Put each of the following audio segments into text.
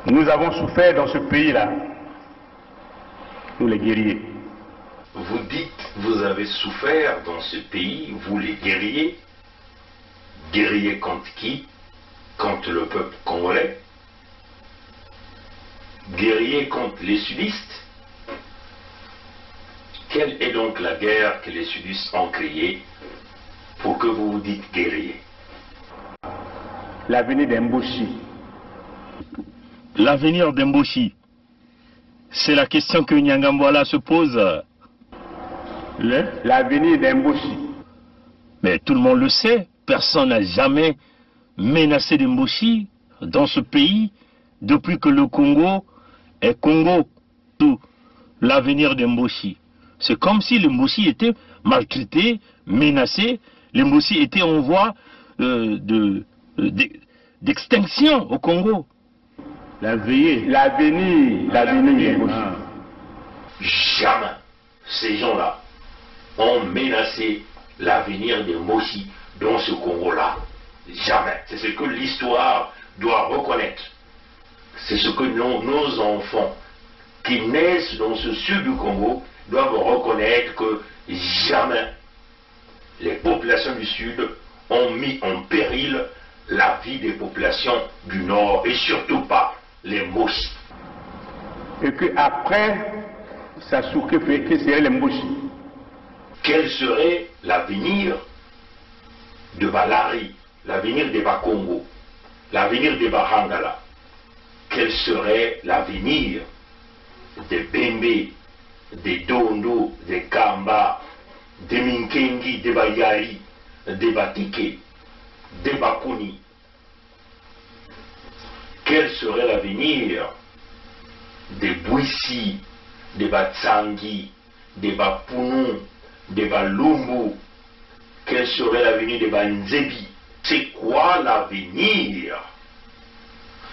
Nous avons souffert dans ce pays-là, nous les guerriers. Vous dites, vous avez souffert dans ce pays, vous les guerriers. Guerriers contre qui? Contre le peuple congolais. Guerriers contre les sudistes. Quelle est donc la guerre que les sudistes ont créée pour que vous vous dites guerriers? L'avenir d'Mboshi. L'avenir d'Mboshi. C'est la question que Nyangambwala se pose. L'avenir d'Mboshi. Mais tout le monde le sait, personne n'a jamais menacé d'Mboshi dans ce pays depuis que le Congo est Congo. Tout l'avenir d'Mboshi. C'est comme si l'Mboshi était maltraité, menacé, l'Mboshi était en voie d'extinction au Congo. L'avenir d'Mboshi. Jamais ces gens-là ont menacé l'avenir de Moshi dans ce Congo-là. Jamais. C'est ce que l'histoire doit reconnaître. C'est ce que nos enfants qui naissent dans ce sud du Congo doivent reconnaître, que jamais les populations du sud ont mis en péril la vie des populations du nord, et surtout pas les Moshi. Et qu'après, ça souffre que serait les Mboshi. Quel serait l'avenir de Balari, l'avenir de Bakongo, l'avenir de Bahangala? Quel serait l'avenir de Bembe, de Dondo, de Kamba, de Minkengi, de Bayari, de Batike, de Bakuni? Quel serait l'avenir de Bouissi, de Batsangi, de Bapounou, de Balumbu? Quel serait l'avenir de Banzebi? C'est quoi l'avenir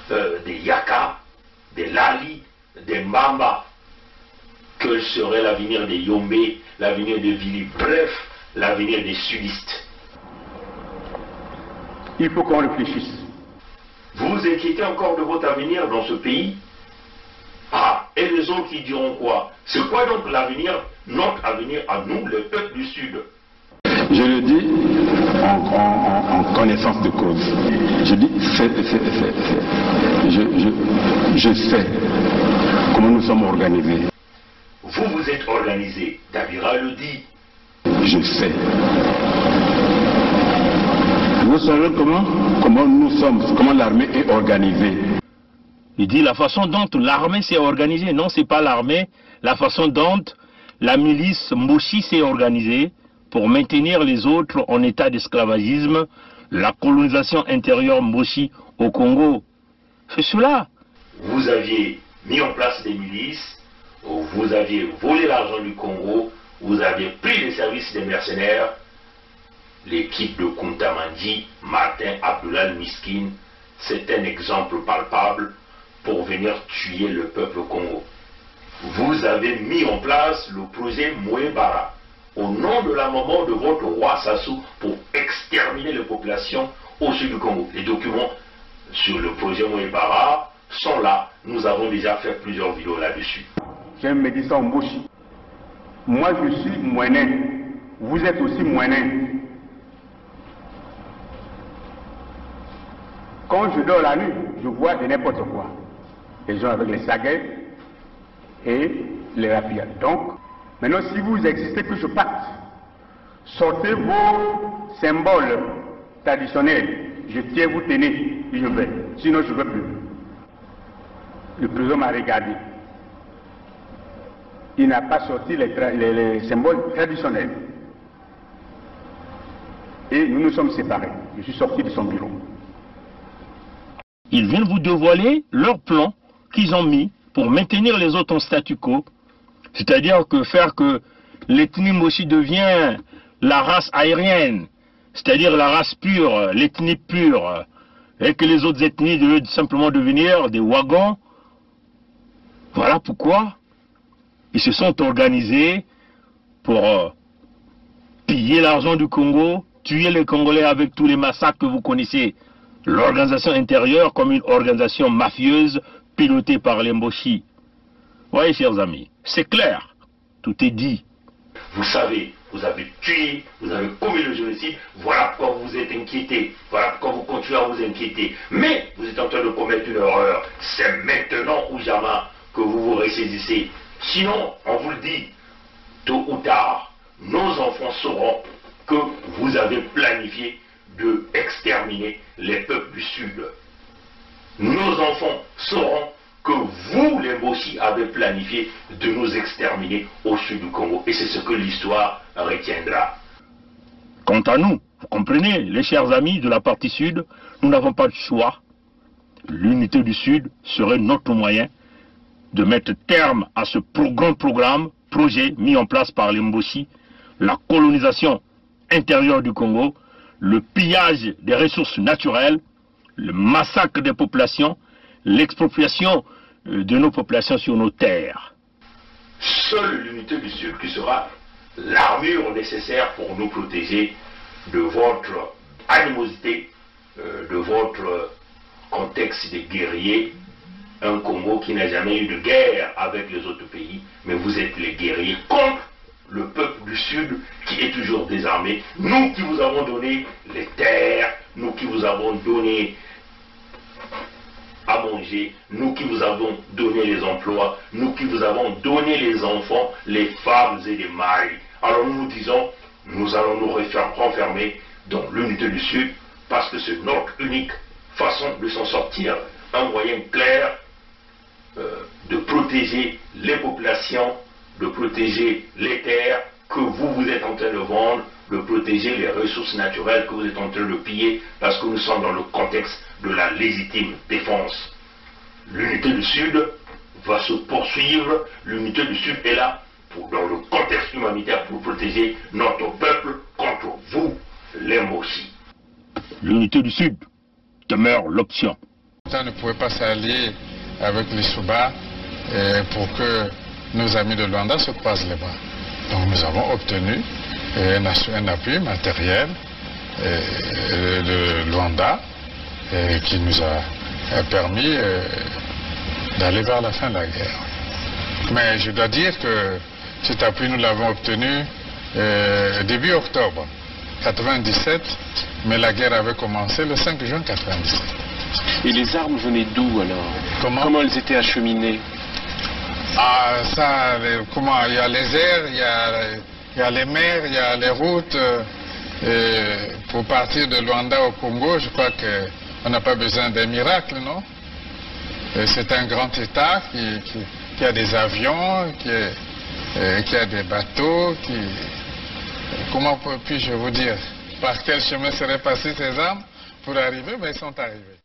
de Yaka, de Lali, de Mbamba? Quel serait l'avenir de Yombe, l'avenir de Vili? Bref, l'avenir des sudistes. Il faut qu'on réfléchisse. Vous vous inquiétez encore de votre avenir dans ce pays? Ah, et les autres qui diront quoi? C'est quoi donc l'avenir, notre avenir à nous, le peuple du Sud? Je le dis en connaissance de cause. Je dis je sais comment nous sommes organisés. Vous vous êtes organisé, Davira le dit. Je sais. Vous savez comment nous sommes, comment l'armée est organisée. Il dit la façon dont l'armée s'est organisée. Non, c'est pas l'armée. La façon dont la milice Mboshi s'est organisée pour maintenir les autres en état d'esclavagisme, la colonisation intérieure Mboshi au Congo. C'est cela. Vous aviez mis en place des milices, vous aviez volé l'argent du Congo, vous aviez pris les services des mercenaires. L'équipe de Kuntamandi, Martin Abdoulal Miskin, c'est un exemple palpable pour venir tuer le peuple Congo. Vous avez mis en place le projet Mouébara au nom de la maman de votre roi Sassou pour exterminer les populations au sud du Congo. Les documents sur le projet Mouébara sont là. Nous avons déjà fait plusieurs vidéos là-dessus. J'aime me dire ça en Mboshi. Moi je suis Mouénin. Vous êtes aussi Mouénin. Quand je dors la nuit, je vois de n'importe quoi. Les gens avec les saguets et les rapides. Donc, maintenant, si vous existez, que je parte, sortez vos symboles traditionnels. Je tiens, vous tenez, et je vais. Sinon, je ne veux plus. Le président m'a regardé. Il n'a pas sorti les symboles traditionnels. Et nous nous sommes séparés. Je suis sorti de son bureau. Ils viennent vous dévoiler leur plan qu'ils ont mis pour maintenir les autres en statu quo. C'est-à-dire que faire que l'ethnie Mboshi devient la race aérienne, c'est-à-dire la race pure, l'ethnie pure, et que les autres ethnies devaient simplement devenir des wagons. Voilà pourquoi ils se sont organisés pour piller l'argent du Congo, tuer les Congolais avec tous les massacres que vous connaissez. L'organisation intérieure comme une organisation mafieuse, piloté par les Mboshi. Voyez, chers amis, c'est clair, tout est dit. Vous savez, vous avez tué, vous avez commis le génocide, voilà pourquoi vous vous êtes inquiété, voilà pourquoi vous continuez à vous inquiéter. Mais vous êtes en train de commettre une erreur, c'est maintenant ou jamais que vous vous ressaisissez. Sinon, on vous le dit, tôt ou tard, nos enfants sauront que vous avez planifié de exterminer les peuples du Sud. Nos enfants sauront que vous, les Mboshi, avez planifié de nous exterminer au sud du Congo. Et c'est ce que l'histoire retiendra. Quant à nous, vous comprenez, les chers amis de la partie sud, nous n'avons pas de choix. L'unité du Sud serait notre moyen de mettre terme à ce grand projet mis en place par les Mboshi, la colonisation intérieure du Congo, le pillage des ressources naturelles, le massacre des populations, l'expropriation de nos populations sur nos terres. Seule l'unité du Sud qui sera l'armure nécessaire pour nous protéger de votre animosité, de votre contexte de guerriers. Un Congo qui n'a jamais eu de guerre avec les autres pays, mais vous êtes les guerriers contre le peuple du Sud qui est toujours désarmé. Nous qui vous avons donné les terres, nous qui vous avons donné à manger, nous qui vous avons donné les emplois, nous qui vous avons donné les enfants, les femmes et les maris. Alors nous nous disons, nous allons nous renfermer dans l'unité du Sud parce que c'est notre unique façon de s'en sortir, un moyen clair de protéger les populations, de protéger les terres que vous êtes en train de vendre, de protéger les ressources naturelles que vous êtes en train de piller, parce que nous sommes dans le contexte de la légitime défense. L'unité du Sud va se poursuivre, l'unité du Sud est là dans le contexte humanitaire pour protéger notre peuple contre vous, les Mboshi. L'unité du Sud demeure l'option. On ne pouvait pas s'allier avec les Souba pour que nos amis de Luanda se croisent les bras. Donc nous avons obtenu un appui matériel de Luanda qui nous a permis d'aller vers la fin de la guerre. Mais je dois dire que cet appui, nous l'avons obtenu début octobre 1997, mais la guerre avait commencé le 5 juin 1997. Et les armes venaient d'où alors? Comment elles étaient acheminées? Ah, ça, comment? Il y a les airs, il y a les mers, il y a les routes. Pour partir de Luanda au Congo, je crois qu'on n'a pas besoin d'un miracle, non? C'est un grand État qui a des avions, qui a des bateaux, comment puis-je vous dire? Par quel chemin seraient passées ces armes pour arriver? Mais ils sont arrivés.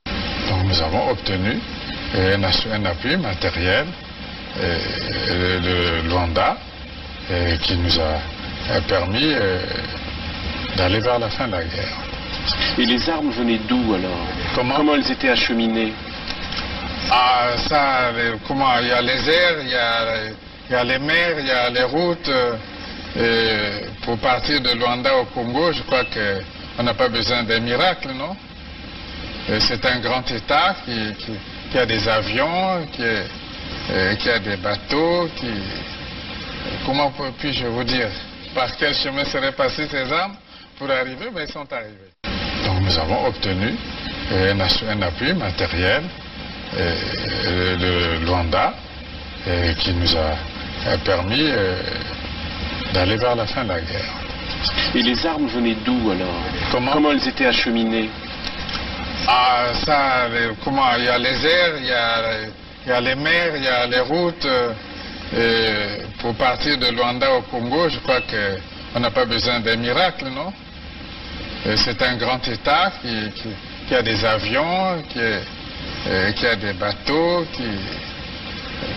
Donc nous avons obtenu un appui matériel de Luanda qui nous a permis d'aller vers la fin de la guerre. Et les armes venaient d'où alors? Comment elles étaient acheminées? Ah, ça, comment? Il y a les airs, il y a les mers, il y a les routes. Pour partir de Luanda au Congo, je crois qu'on n'a pas besoin d'un miracle, non? C'est un grand État qui a des avions, qui a des bateaux, comment puis-je vous dire? Par quel chemin seraient passées ces armes pour arriver? Mais ils sont arrivés. Donc nous avons obtenu un appui matériel de Luanda qui nous a permis d'aller vers la fin de la guerre. Et les armes venaient d'où alors? Comment elles étaient acheminées? Ah, ça, comment? Il y a les airs, il y a les mers, il y a les routes. Pour partir de Luanda au Congo, je crois qu'on n'a pas besoin d'un miracle, non? C'est un grand État qui a des avions, qui a des bateaux,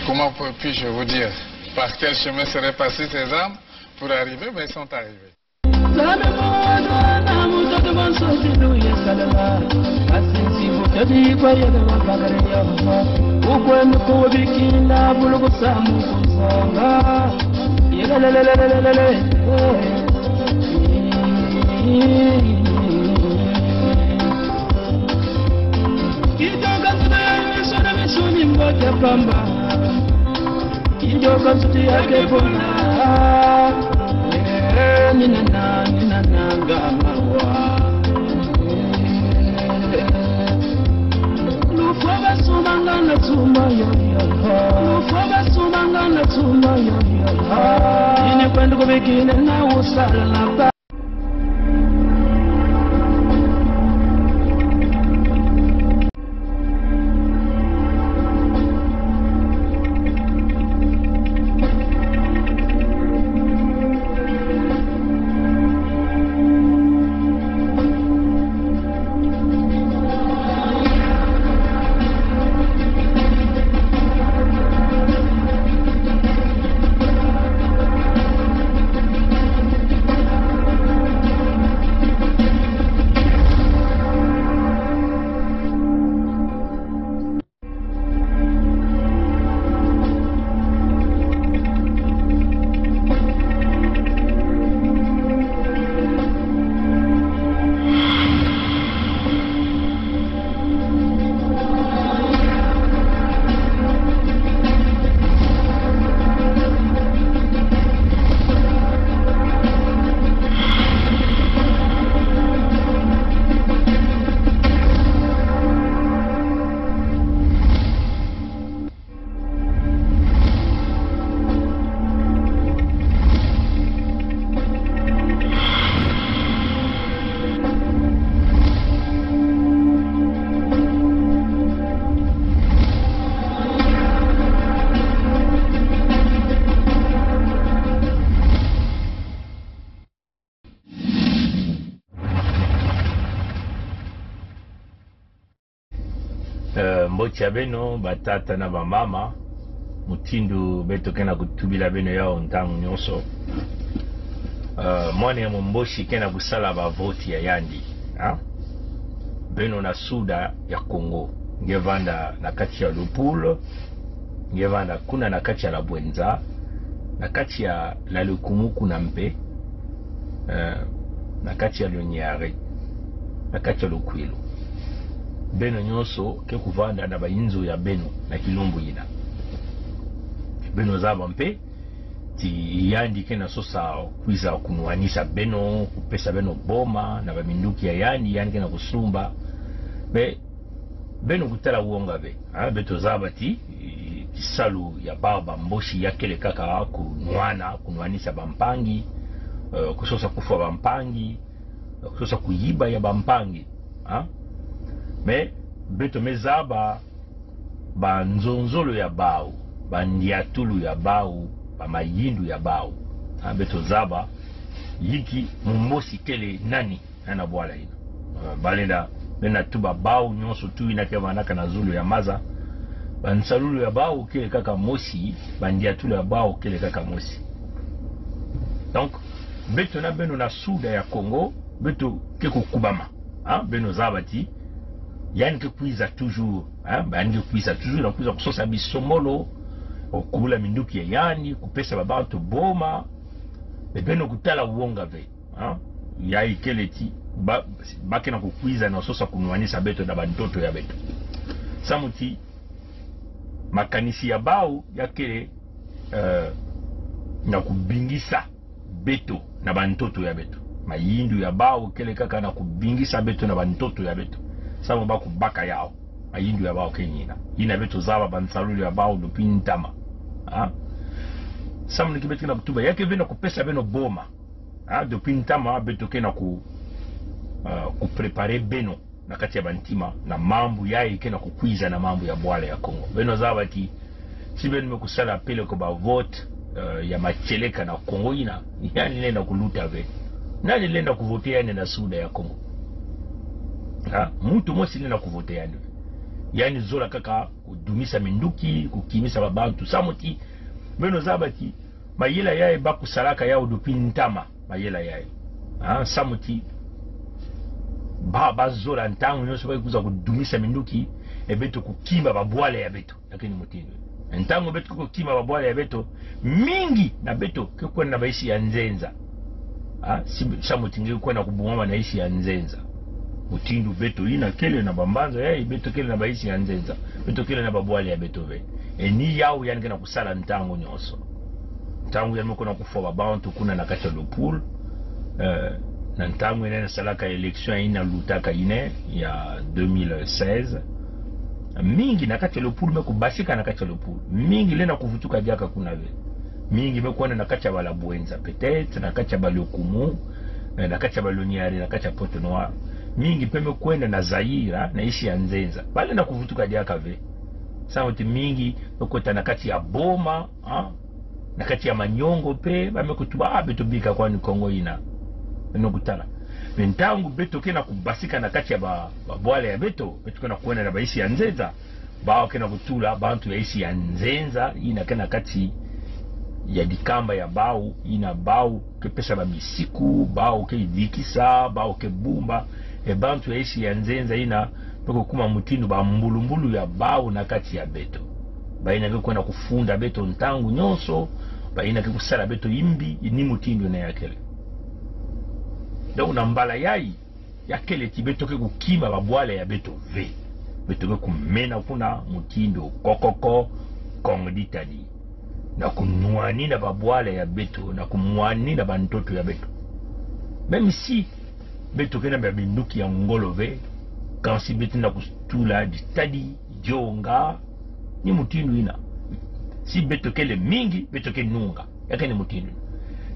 comment puis-je vous dire? Par quel chemin seraient passées ces armes pour arriver? Mais ils sont arrivés. Mungo chapamba Injoka suti yake bona Nina ngamawa Lufaba sumangana tuma yoyo Lufaba sumangana tuma yoyo Ine kwenda kubikine na usala na ba Mbocha beno batata na bamama mutindu beto kena kutubila beno yao ntangu nyonso mwana ya mumboshi kena kusala bavoti ya yandi beno na suda ya Congo ngevanda na kati ya Lupulo ngevanda kuna na kati ya la Bwenza na kati ya la Lukumuku na mpe na kati ya Lonyare na kati ya Lukwilo beno nyonso ke kuvanda na bayinzo ya beno na kilombo yina beno zaba mpe ti yandi kena sosa kwiza kunuanisa beno kupesa beno boma na baminduki ya yandi kena kusumba beno kutala uonga be beto zaba ti salu ya baba mboshi yakele kaka kunuanisa bampangi kusosa kufa bampangi kusosa kuyiba ya bampangi me beto mezaba ba nzonzolo ya bau ba ndiatulu ya bau ba mayindu ya bau beto zaba yiki mumbosi kele nani na bwala ino balenda nena tuba bau nyonso tu inake manaka na zulu ya maza ba nsalulu ya bau kele kaka mosi ba ndiatulu ya bau kele kaka mosi. Donc beto na beno na suda ya Congo beto keko kubama beno zaba ti yani ke kuiza toujours bani ke kuiza toujours na kuiza kusosa bisomolo okubula minduki ya yani kupesa babantu boma beno kutala uonga ve ya ikeleti bakena kukuiza na sosa kunuanisa beto na bantoto ya beto samuti makanisi ya bau yakele na kubingisa beto na bantoto ya beto mayindu ya bau kele kaka na kubingisa beto na bantoto ya beto samu baku baka yao ayindu ya bao kenyina ina beto zaba bansalulu ya bao lupintama samu nikibetu na kutuba yake vena kupesa beno boma dupintama beto kena kuprepare beno na kati ya bantima na mambu yai kena kukwiza na mambu ya bwale ya Congo beno zaba ti si beno mekusala pele ko ba vote ya macheleka na Congo ina yani lenda kuluta ve nani lenda kuvotea yani na suda ya Congo mtu mosi nina kuvotea yani zola kaka kudumisa minduki kukimisa babantu samuti beno zabati mayela yae baku salaka yao dupintama mayela yae samuti baba zola ntangu nyonso bakuza kudumisa minduki ebeto kukimba babwale ya beto lakini mutindo ntangu beto kukimba babwale ya beto mingi na beto kekwe na baishi ya nzenza samuti ngekwe na kubumama na ishi ya nzenza mutindu beto ina kele na bambanza beto kele na baisi ya nzenza beto kele na babwale ya beto ve ni yao yani kena kusala ntango nyonso ntango yani moko na kufoba bantu kuna na kacha lopul na ntango ina salaka election ina lutaka ine ya 2016 mingi na kacha lopul meko basika na kacha lopul mingi lena kuvutuka jaka kuna ve mingi mekuona na kacha bala buenza peut-être na kacha balokumu na kacha baloniari na kacha Pointe Noire mingi peme kwenda na Zaira na ishi ya nzenza bale na kuvutuka jaka ve sauti mingi okota na kati ya boma na kati ya manyongo pe bamekutuba beto bika kwani Kongo ina nokutala mentangu beto kena kubasika na kati ya babwale ya beto kena kwenda na baisi ya nzenza bao kena kutula bantu ya isi ya nzenza ina kena kati ya dikamba ya bau ina bau ke pesa ba misiku bau ke idikisa bau ke bumba bantu ya isi ya nzenza ina peko kuma mutindo ba mbulumbulu ya bau na kati ya beto baina ke kwenda kufunda beto ntangu nyonso baina ke kusala beto imbi ni mutindo na yakele donc na mbala yai yakele tibeto ke kukima babwale ya beto ve beto ke kumena kuna mutindo kokoko Kongo ditadi na kunwani na babwale ya beto na kumwani na bantoto ya beto même si beto kena babinduki ya ngolove kansi beto na kustula ditadi jonga ni mutindu ina si beto kele mingi beto ke nunga yake ni mutindu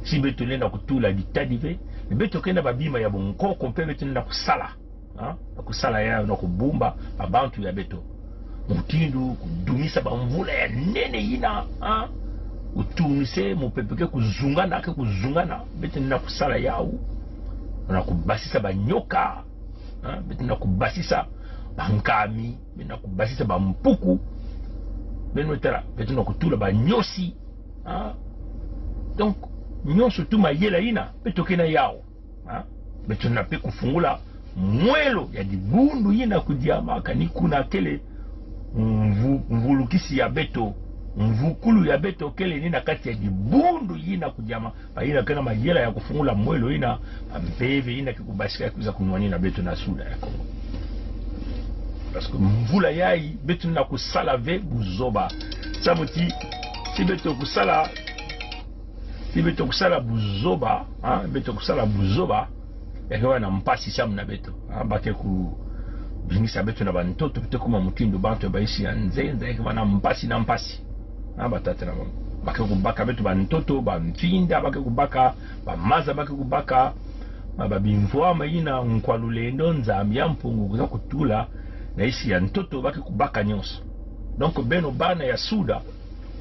si beto lenda kutula ditadi ve beto kena babima ya bonkoko mpe beto na kusala na kusala ya na kubumba abantu ya beto mutindu kudumisa bamvula ya nene ina utumise mupepeke kuzungana bete na kusala yao na kubasisa banyoka bete na kubasisa bankami bete na kubasisa bampuku bete na kutula banyosi donc nyonso tu mayela ina bete kena yao bete na pe kufungula mwelo ya dibundu ina kudiamaka ni kuna kele mvulukisi ya beto mvukulu ya beto kele nina kati ya dibundu yina kujama ina kena majela ya kufungula mwelo ina mpeve ina kikubashika ya kuza kunwani na beto na suda ya Kongo parce que mvula yai beto na kusala ve buzoba samuti si beto kusala buzoba beto kusala buzoba ya kewa na mpasi samu na beto bake ku bingisa beto na bantoto pete kuma mutindo bantu ya baisi ya nzenza ya kewa na mpasi batata na bake kubaka beto bantoto bamfinda bake kubaka bamaza bake kubaka babimvwa mayina nkwalulendo nzambi ya mpungu kuza kutula na isi ya ntoto bake kubaka nyonso donc beno bana ya suda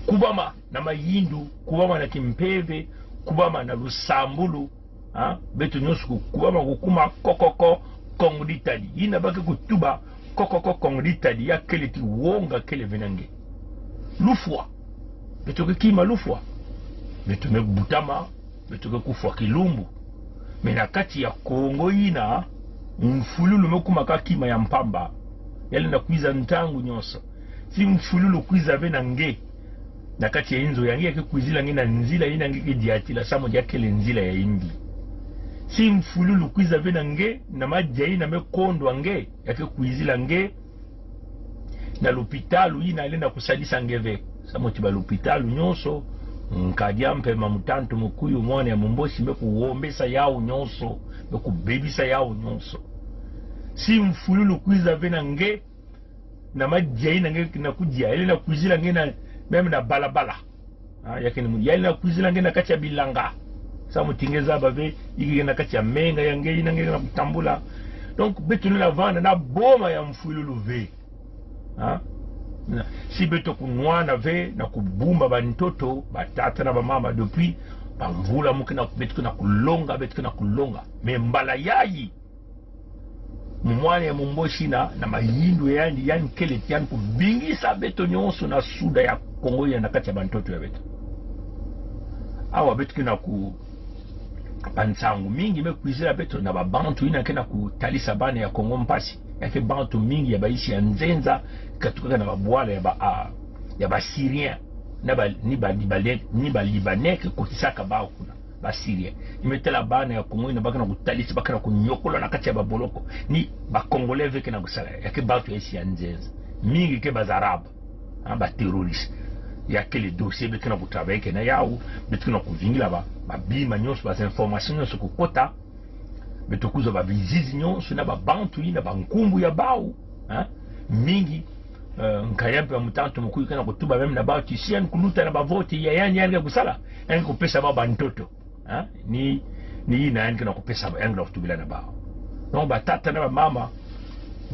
kubama na mayindu kubama na kimpeve kubama na lusambulu beto nyonso kubama kukuma kokoko Kongo ditadi ina bake kutuba kokoko Kongo ditadi ya kele ti wonga kele venange lufwa beto ke kima lufwa beto me butama beto ke kufwa kilumbu mena kati ya Kongo ina mfululu mekuma ka kima ya mpamba yale na kuiza ntangu nyonso si mfululu kuiza vena nge na kati ya inzo yangi yake kuizila nge na nzila ina nge diatila samo jakele nzila ya imbi si mfululu kuiza vena nge na majai na mekondwa nge yake kuizila nge na lupitalu ina alenda kusadisa ngeve samo tiba lupitalu nyonso nkadia mpema mutantu mukuyu mwana ya mumboshi mekuwombesa yao nyonso mekubebisa yao nyonso si mfululu kuiza vena nge na majai na nge na kujia ele na kuizila nge na meme na balabala yake ni yale na kuizila nge na kati ya bilanga samo tingeza bave iki na kati ya menga ya nge ina nge na kutambula donc betu na vana na boma ya mfululu ve si beto kunwana ve na kubumba bantoto batata na bamama depuis bamvula mukina betu na kulonga betu na kulonga membala yayi mumwana ya mumboshi na mayindu yani kele tiani kubingisa beto nyonso na suda ya Kongo ya nakati ya bantoto ya beto awa betu kina ku pansangu mingi mekuizila beto na babantu ina kena kutalisa bana ya Kongo mpasi yake bantu mingi ya baisi ya nzenza katuka na babwala ya ba Syrien ni ba Libanais kotisaka bao kuna Syria imetela bana ya Kongo ina baka na kutalisi baka na kunyokola na kati ya baboloko ni ba Congolais veke na kusala yake batu ya isi ya nzenza mingi ke bazarabu ba terroriste yake le dossier beke na kutravailler ke na yao betu na kuvingila ba bima nyonso ba information nyonso kokota betu kuzo ba bizizi nyonso na ba bantu ina ba nkumbu ya bao mingi nkayampe wa mutanto mkuu kana kutuba meme na bao tisian kuluta na bavoti ya yani kusala yani kupesa baba ntoto ni ina yani kana kupesa yani kutubila na bao no batata na mama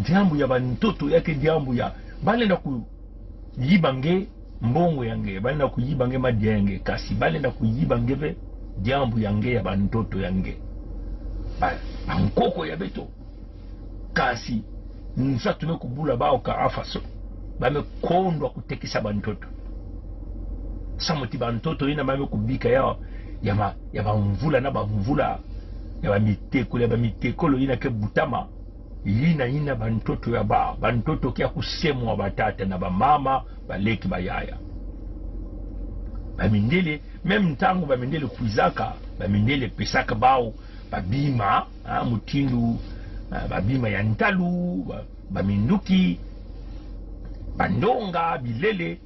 jambo ya bantoto yake jambo ya bale na kuyibange mbongo yange bale na kuyibange madenge kasi bale na kuyibange be jambo yange ya bantoto yange bale ankoko ya beto kasi nsa tumekubula bao ka afaso bamekondwa kutekisa bantoto samoti bantoto ina bamekubika ya bamvula na bamvula ya bamitekolo ya bamitekolo ina ke butama ina bantoto ya bantoto kia kusemwa batata na bamama baleki bayaya bamindele meme ntango bamindele kuizaka bamindele pesaka bao babima mutindu babima ya ntalu baminduki bandonga bilele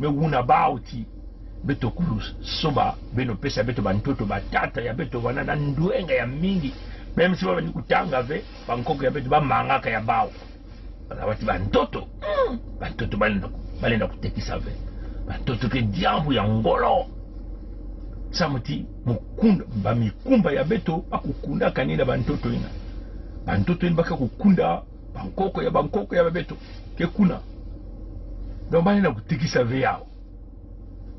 mewuna bauti beto kulu soba beno pesa beto bantoto batata ya beto wana na nduenga ya mingi meme siwa ni kutanga ve bankoko ya beto bamangaka ya bao bati bantoto bantoto balenda kutekisa ve bantoto ke diambu ya ngolo samuti mukunda bamikumba ya beto bakukunda kanina bantoto ina bantoto ina baka kukunda bankoko ya beto ke kuna donc balenda kutekisa ve yao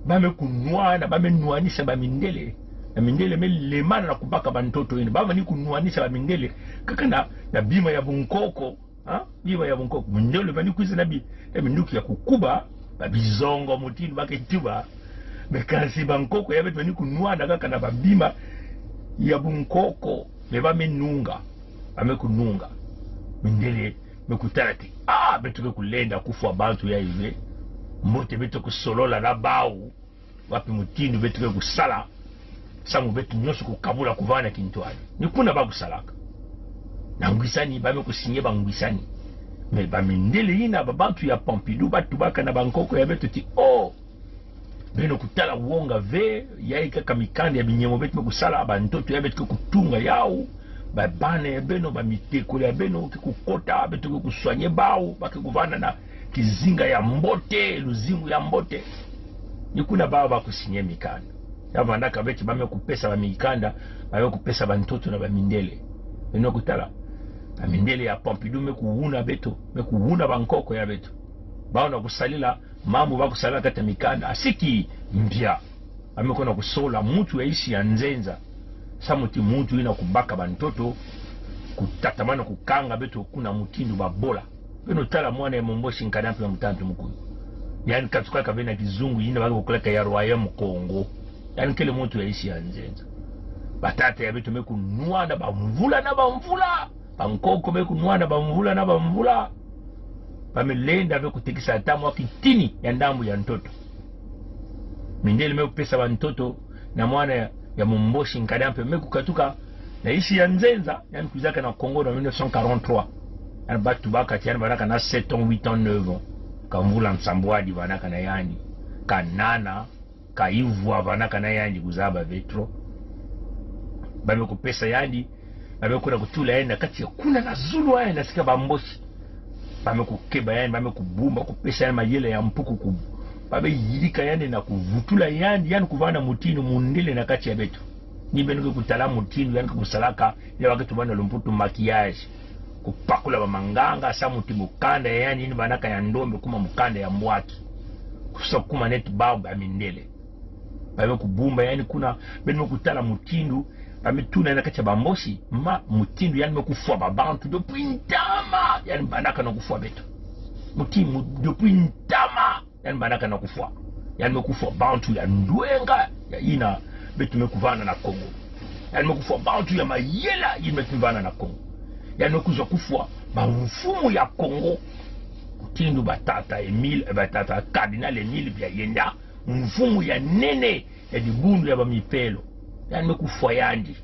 bame kunwana bame nuanisa bamindele na mindele melemana na kubaka bantoto ina bama ni kunuanisa bamindele kaka na bima ya bunkoko bima ya bunkoko mindele bani kuiza na minduki ya kukuba babizongo mutini baketiba bekasi bankoko ya betu bani kunwana kaka na babima ya bunkoko bame nunga bame kununga mindele mekutarati betu bekulenda kufu abantu ya ive mbote betu kusolola na bau wapi mutini betu bekusala samu betu nyoso kukabula kuvana kintwali nikuna bakusalaka na ngwisani bame kusinye bangwisani me bamindele ina babantu ya Pompidou batu baka na bankoko ya betu ti beno kutala uonga ve yaika kamikande ya binyemo betu bekusala bantoto ya betu kutunga yao babane ya beno bamitekolo ya beno kukukota betu kuswanye bao bakikuvana na kizinga ya mbote luzimu ya mbote nikuna bao bakusinye mikanda yavandaka beti bame kupesa bamikanda bame kupesa bantoto na bamindele beno kutala bamindele ya Pompidou mekuuna beto mekuuna bankoko ya beto baona kusalila mambo bakusalila kata mikanda asiki mbia bame kona kusola mutu ya isi ya nzenza samuti mutu ina kubaka bantoto kutatamana kukanga beto kuna mutindu babola beno tala mwana ya momboshi nkadampi ya mutantu mkuyu yani katukaka bena kizungu ina baka kukuleka ya Royaume Congo yani kele mutu ya isi ya nzenza batata ya beto meku nuana bamvula na bamvula bankoko meku nuana bamvula na bamvula bamelenda beku tekisa atamu wa kitini ya ndambu ya ntoto mindele meku pesa bantoto na mwana ya momboshi nkadampi meku katuka na isi ya nzenza yani kuzaka na Congo na 1943 yani batu baka tiani banaka na 7 ans 8 ans 9 ans kamvula nsambwadi banaka na yani kanana kaivwa banaka na yani kuzaba vetro bame kupesa yani bame kuna kutula yani kati ya kuna na Zulu yani nasika bamboshi bame kukeba yani bame kubumba kupesa yani mayele ya mpuku bame yilika yani na kuvutula yani kuvana mutini mundele na kati ya betu ni beno kutala mutini yani kusalaka ya wakati bana lumputu maquillage kupakula bamanganga sa muti mukanda yani ni banaka ya ndombe kuma mukanda ya mbwaki kusa kuma net baba mindele bame kubumba yani kuna beno kutala mutindu bame tuna na kacha bamboshi mutindu yani mekufwa babantu depuis ntama yani banaka na kufwa beto mutimu depuis ntama yani banaka na kufwa yani mekufwa bantu ya ndwenga ya ina betu mekuvana na Kongo yani mekufwa bantu ya mayela yini mekuvana na Kongo yani mekuzwa kufwa mfumu ya Kongo mutindu batata Emile batata Cardinal Emile bya yenda mfumu ya nene ya dibundu ya bamipelo yani mekufa yandi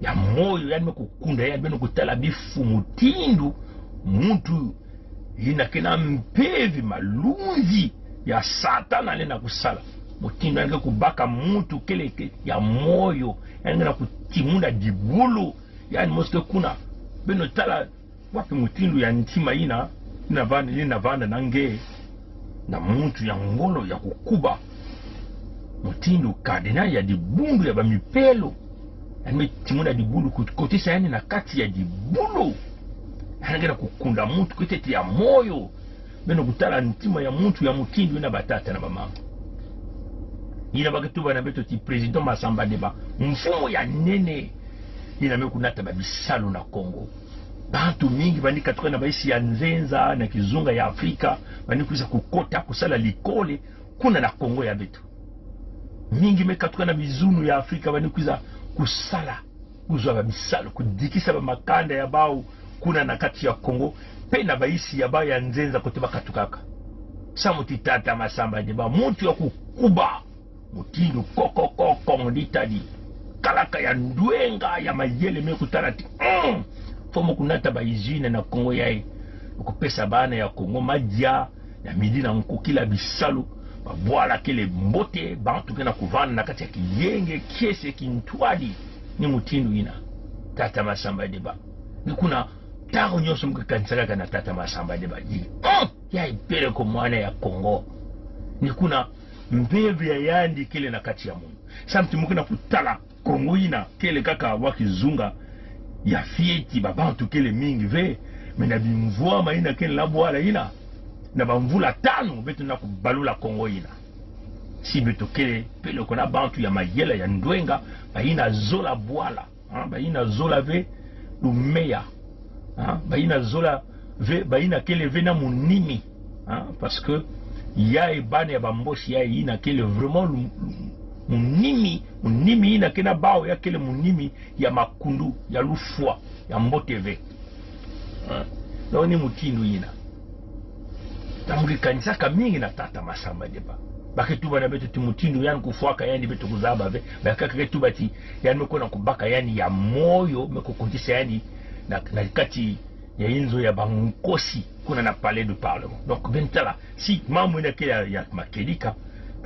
ya moyo yani mekukunda yani beno kutala bifu mutindu muntu ina kena mpevi malunzi ya satana lena kusala mutindu yani kubaka muntu keleke ya moyo yani na kutimunda dibulu yani moske kuna beno tala wapi mutindu ya ntima ina vanda nange na muntu ya ngolo ya kukuba mutindu kardinali ya dibundu ya bamipelo yani timuna dibulu kutisa yani na kati ya dibulu yani ngena kukunda muntu kitete ya moyo beno kutala ntima ya muntu ya mutindu ina batata na bamama ina baketuba na beto ti president Masamba Deba mfumo ya nene ina mekunata babisalo na Kongo bantu mingi bandi katoka na baisi ya nzenza na kizunga ya Afrika bandi kuisa kukota kusala likole kuna na Kongo ya betu mingi mekatoka na bizunu ya Afrika bandi kuisa kusala kuzwa babisalo kudikisa ba makanda ya bao kuna na kati ya Kongo pe na baisi ya bao ya nzenza kote bakatukaka samuti tata Masamba Deba muntu ya kukuba mutindu koko nditadi kalaka ya ndwenga ya mayele mekutarati fomo kunata ba izine na Kongo yae ukupesa bana ya Kongo madia ya midi na nkukila bisalu babwala kele mbote bantu kena kuvana na kati ya kiyenge kiese kintwadi ni mutindu ina tata Masamba Deba ni kuna taro nyoso mkakansaka na tata Masamba Deba ji ya ipele ko mwana ya Kongo ni kuna mpevi ya yandi kele na kati ya mungu samti mukina kutala Kongo ina kele kaka wakizunga ya fieti babantu kele mingi ve mena bimvua maina kele labwala ina na bamvula tano betu na kubalula Kongo ina si betu kele pele kona bantu ya mayela ya ndwenga baina zola bwala baina zola ve lumeya baina zola ve baina kele ve na munimi parce que ya ebane ya bamboshi ya ina kele vraiment munimi ina kena bao ya kele munimi ya makundu ya lufua ya mboteve na ni mutindu ina tamuki kanisaka mingi na tata Masamba Deba baketuba na betu timutindu yani kufuaka yani betu kuzaba ve bakaka ketuba ti yani mekona kubaka yani ya moyo mekokontisa yani na kati ya inzo ya bankosi kuna na palais du parlement donc bentala si mambo ina kila ya makelika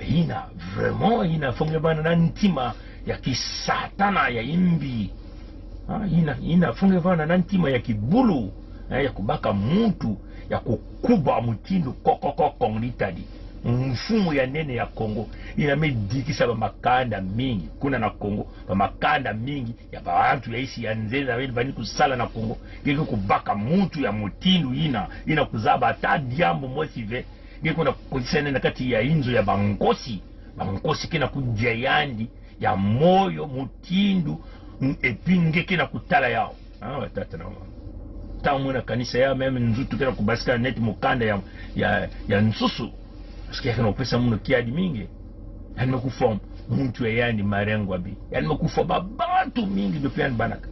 ina vraiment ina fonge bana na ntima ya kisatana ya imbi ina fonge bana na ntima ya kibulu ya kubaka muntu ya kukuba mutindo koko ngitadi mfumu ya nene ya Kongo ina medikisa ba makanda mingi kuna na Kongo ba makanda mingi ya bantu ya isi ya nzenza wewe bani kusala na Kongo ngeke kubaka muntu ya mutindu ina kuzaba ata diambo mosive ngeke kuna kusene na kati ya inzo ya bangosi kena kujia yandi ya moyo mutindu epinge kena kutala yao watata na tamu na kanisa ya meme nzutu kena kubasika net mukanda ya nsusu sikia kana upesa muno kiadi mingi yani mekufa muntu ya yani marengo abi yani mekufa babantu mingi depuis yani banaka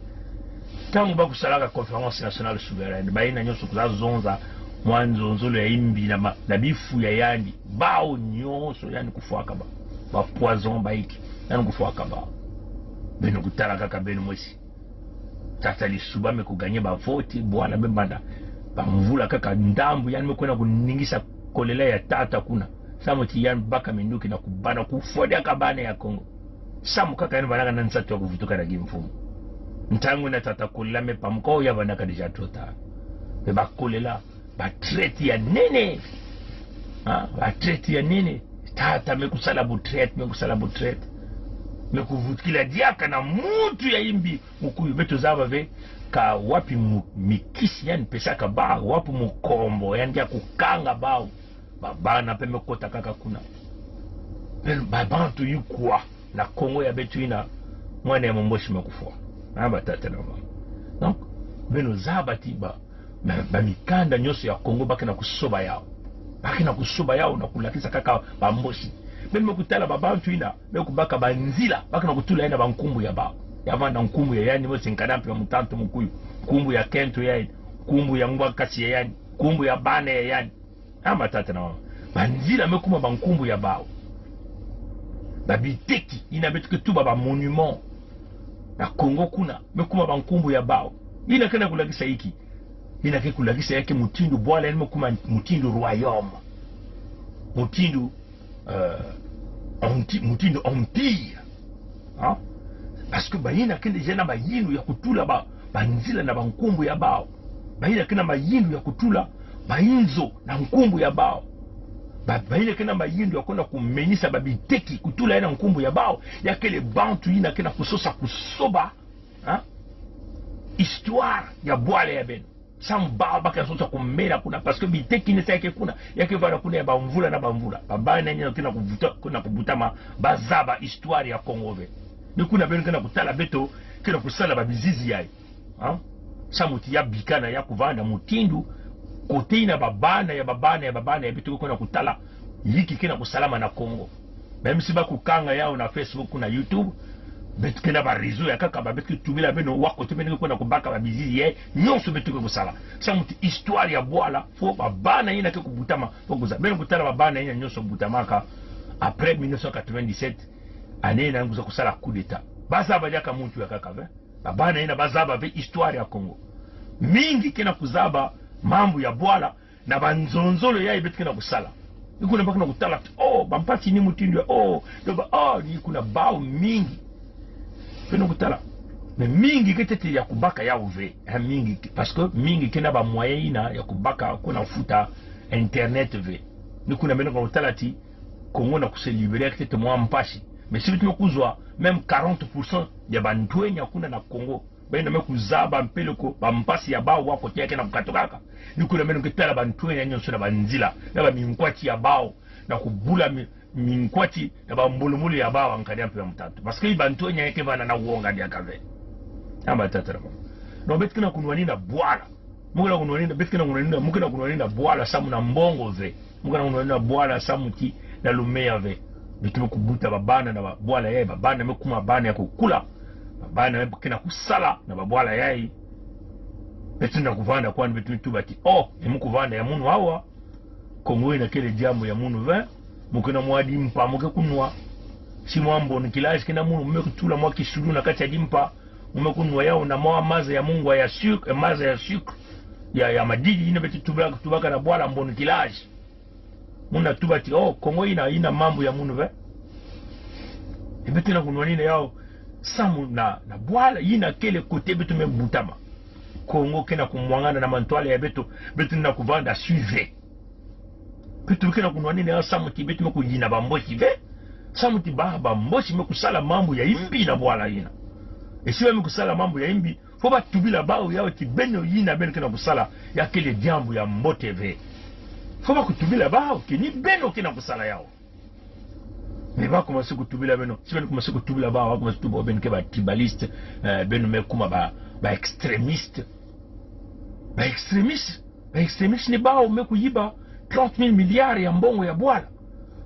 tangu bakusalaka conférence nationale souveraine baina nyoso kuzazonza mwanzo nzolo ya imbi na bifu ya yani bao nyoso yani kufuaka ba poison baiki yani kufuaka ba beno kutala kaka beno mwesi tata lisuba mekuganye ba vote bwana bembanda bamvula kaka ndambu yani mekwenda kuningisa kolela ya tata kuna samu tiyan baka minduki na kubana kufuadia kabane ya Kongo samu kaka yani banaka na nsatu ya kuvutuka na gimfumu ntangu na tata kulame pamko ya banaka deja tota beba kolela batreti ya nene batreti ya nene tata mekusala butret mekuvutikila diaka na mutu ya imbi mukuyu beto zaba ve ka wapi mikisi yani pesaka ba wapi mukombo yani ya kukanga bao babana pe mekota kaka kuna babantu yukwa na Kongo ya betu ina mwana ya momboshi mekufua batata na mama donc beno zaba tiba mikanda nyoso ya Kongo baki na kusoba yao na kulakisa kaka bamboshi beno mekutala babantu ina mekubaka banzila baki na kutula ina bankumbu ya bao yavanda nkumbu ya yani mwese nkadampi ya mutanto mkuyu kumbu ya kento ya yani kumbu ya ngwa kasi ya yani kumbu ya bane ya yani tata na mama banzila mekuma bankumbu ya bao babiteki ina betu ke tuba ba monument na Congo kuna mekuma bankumbu ya bao ina kana kulagisa hiki ina ke kulagisa yake mutindu bwala ene mekuma mutindu royaume mutindu mutindu empire hein parce que bayina kende jena bayindu ya kutula banzila na bankumbu ya bao bayina kena bayindu ya kutula bayinzo na nkumbu ya bao bayina kena bayindu ya kona kumenyisa babiteki kutula ena nkumbu ya bao ya kele bantu ina kena kusosa kusoba hein histoire ya bwale ya beno sans bao baka sosa kumela kuna parce que biteki ne sake kuna yake vana kuna ya bamvula na bamvula babana nyina kena kuvuta kuna kubutama bazaba histoire ya Congo ve ni kuna beno kena kutala beto kena kusala babizizi yayi hein samuti ya bikana ya kuvanda mutindu kote ina babana ya bitu kuna kutala yiki kena kusalama na Congo même si ba kukanga yao na Facebook na YouTube betu kena ba réseau ya kaka ba betu tumila beno wako temene kuna kubaka ba bizizi ye nyonso betu kusala samuti histoire ya bwala fo babana ina ke kubutama fokuza beno kutala babana ina nyonso butamaka après 1997 année na nguza kusala coup d'état basa bajaka muntu ya kaka ve babana ina bazaba ve histoire ya Congo mingi kena kuzaba mambo ya bwala na banzonzolo ya ibeti kena kusala ikuna mpaka na kutala oh bampati ni mutindu oh doba ni kuna bao mingi kena kutala mais mingi ketete ya kubaka ya uve mingi parce que mingi kena ba moyen ina ya kubaka kuna futa internet ve ni kuna mena kwa kutala ti Congo na kuse libérer ketete mwa mpashi mais si bitu kuzwa même 40% ya bantwenya kuna na Congo baina mekuzaba mpeleko bampasi ya bao wako yake na kukatokaka nikuna meno ketala bantwenya nyonso na banzila na baminkwati ya bao na kubula minkwati na bambulumulu ya bao ankadi ampe ya mtatu parce que bantwenya yake bana na uonga dia kave amba tatara no betkina kunwani na bwala mukuna kunwani na betkina kunwani mukuna kunwani na bwala samu na mbongo ve mukuna kunwani na bwala samu ki na lumea ve bitu kubuta babana na bwala yeye babana mekuma bana ya kukula bana kena kusala na babwala yai betinda kuvanda kwani betu tubati emukuvanda ya munu hawa Kongo ina kele jambo ya munu ve mukena mwadi mpa muke kunwa si mwambo nikilaji kena munu mmekutula mwaki shudu na kati ya dimpa mmekunwa yao na mwa maza ya mungu ya sucre maza ya sucre ya madidi ina betu tubaka na bwala mbonu kilaji muna tubati Kongo ina mambo ya munu ve betina kunwa nina yao samu na bwala yina kele kote betu membutama Kongo kena kumwangana na mantwale ya betu na kuvanda suive betu kena kunwanini ya samu ti betu mekujina bamboshi ve samu ti bamboshi mekusala mambo ya imbi na bwala yina esiwe mekusala mambo ya imbi foba tubila bao yao ti benyo yina beno kena kusala ya kele jambu ya mbote ve foba kutubila bao kini beno kena kusala yao mais va commencer à tuber la beno si ben commencer à tuber là-bas va commencer à tuber ben ke ba tribaliste ben me kuma ba extrémiste ni bao me kuyiba 30,000 milliards ya mbongo ya bwala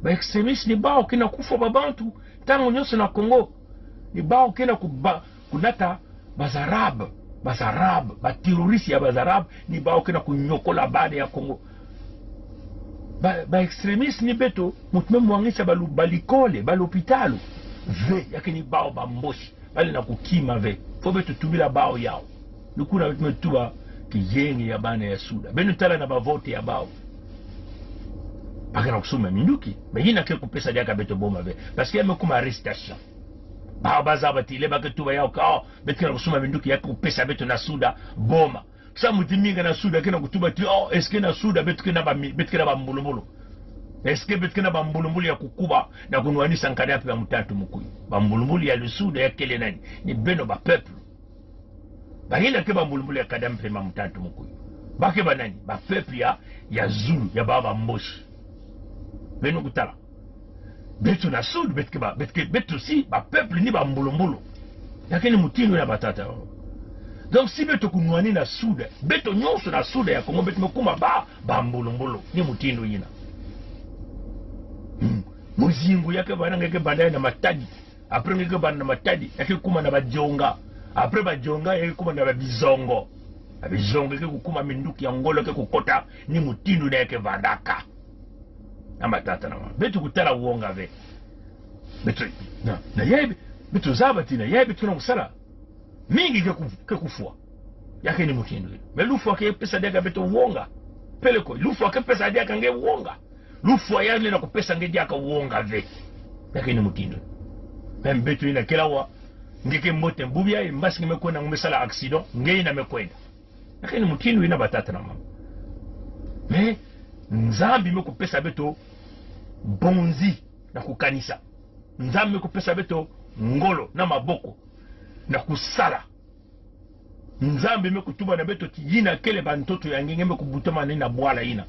ba extrémiste ni bao kina kufa babantu tango nyonso na Congo ni bao kina kunata bazarab ba terroriste ya bazarab ni bao kina kunyokola bade ya Congo ba extrémiste ni beto mutume mwangisha balikole balopitalo ve yake ni bao bamboshi bali na kukima ve fo beto tubila bao yao lukuna beto tuba kiyengi ya bana ya suda beno tala na bavote ya bao bakana kusuma minduki bayina ke kupesa diaka beto boma ve parce que yamekuma arrestation bao bazaba tile baketuba yao ka beto kusuma minduki yake kupesa beto na suda boma sa mutiminga na suda kena kutuba ti eske na suda betkena ba mbulumbulu eske betkena ba mbulumbulu ya kukuba na kunwanisa nkada yapi ya mutatu mukuyu ba mbulumbulu ya lusuda ya kele nani ni beno ba peuple bahila ke ba mbulumbulu ya kada mpe ma mutatu mukuyu bake ba nani ba peuple ya Zulu ya baba mboshi beno kutala betu na suda betu si ba peuple ni ba mbulumbulu yakeni mutino ya batata donc si beto kunwani na suda beto nyonso na suda ya Kongo beto mekuma ba mbulumbulu ni mutindo yina muzingu yake bana ngeke banda na matadi après ngeke banda na matadi yake kuma na bajonga après bajonga yake kuma na bizongo abizongo yake kukuma minduki ya ngolo yake kukota ni mutindo na yake vandaka na matata na beto kutala uonga ve beto na yebi beto zaba tina yebi tuna kusala mingi ke kufua yake ni mutindo me lufu ke pesa dia beto uonga peleko lufu ke pesa dia kange uonga lufu ya ile na kupesa nge dia ka uonga ve yake ni mutindo même beto ina kila wa ngeke mbote mbubia mbasi nimekona ngumesala accident nge ina mekwenda yake ni mutindo ina batata na mama me nzambi mekupesa beto bonzi na kukanisa nzambi mekupesa beto ngolo na maboko na kusala nzambi mekutuba na beto tiyina kele bantoto ya ngenge mekubutama na bwala ina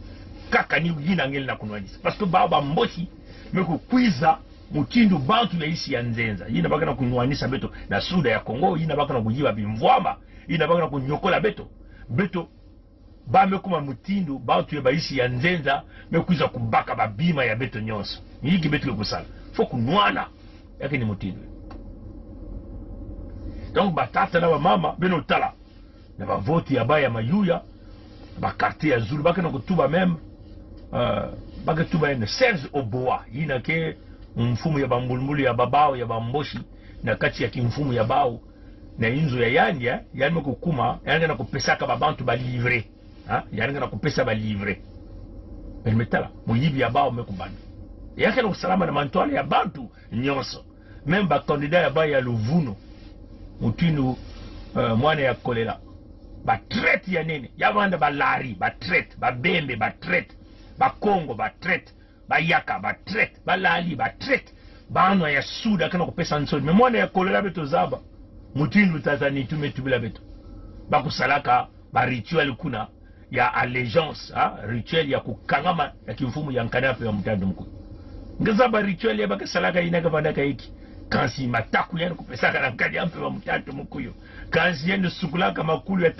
kaka ni yina ngele na kunwanisa parce que baba mbosi mekukwiza mutindu bantu ya isi ya nzenza yina baka na kunwanisa beto na suda ya Kongo yina baka na kujiba bimvwama yina baka na kunyokola beto ba mekuma mutindu bantu ya baisi ya nzenza mekwiza kubaka babima ya beto nyonso yiki beto kusala fo kunwana yake ni mutindu. Donc batata na mama beno tala na bavoti ya baya mayuya ba quartier ya Zulu baka na kutuba même baka tuba ene Serge Oboa yina ke mfumu ya bambulmulu ya babao ya bamboshi na kati ya kimfumu ya bao na inzo ya yanya yani kukuma yani na kupesaka babantu ba livrer yani na kupesa ba livrer permetala muyibi ya bao mekubana yake na usalama na mantwale ya bantu nyonso même ba candidat ya baya ya Luvuno mutinu mwana ya kolela ba traite ya nene ya banda ba lari ba traite ba bembe ba traite ba Kongo ba traite ba yaka ba traite ba lali ba traite bano ya suda kana kupesa nsoni me mwana ya kolela beto zaba mutinu tazani tumetubila beto ba kusalaka ba rituel kuna ya allegiance rituel ya kukangama ya kimfumu ya nkanape ya mtando mkuu ngazaba rituel ya bakasalaka inaka vandaka hiki kansi mataku yani kupesaka na kadi ampe wa mtatu mkuyo kansi yende sukulaka makulu ya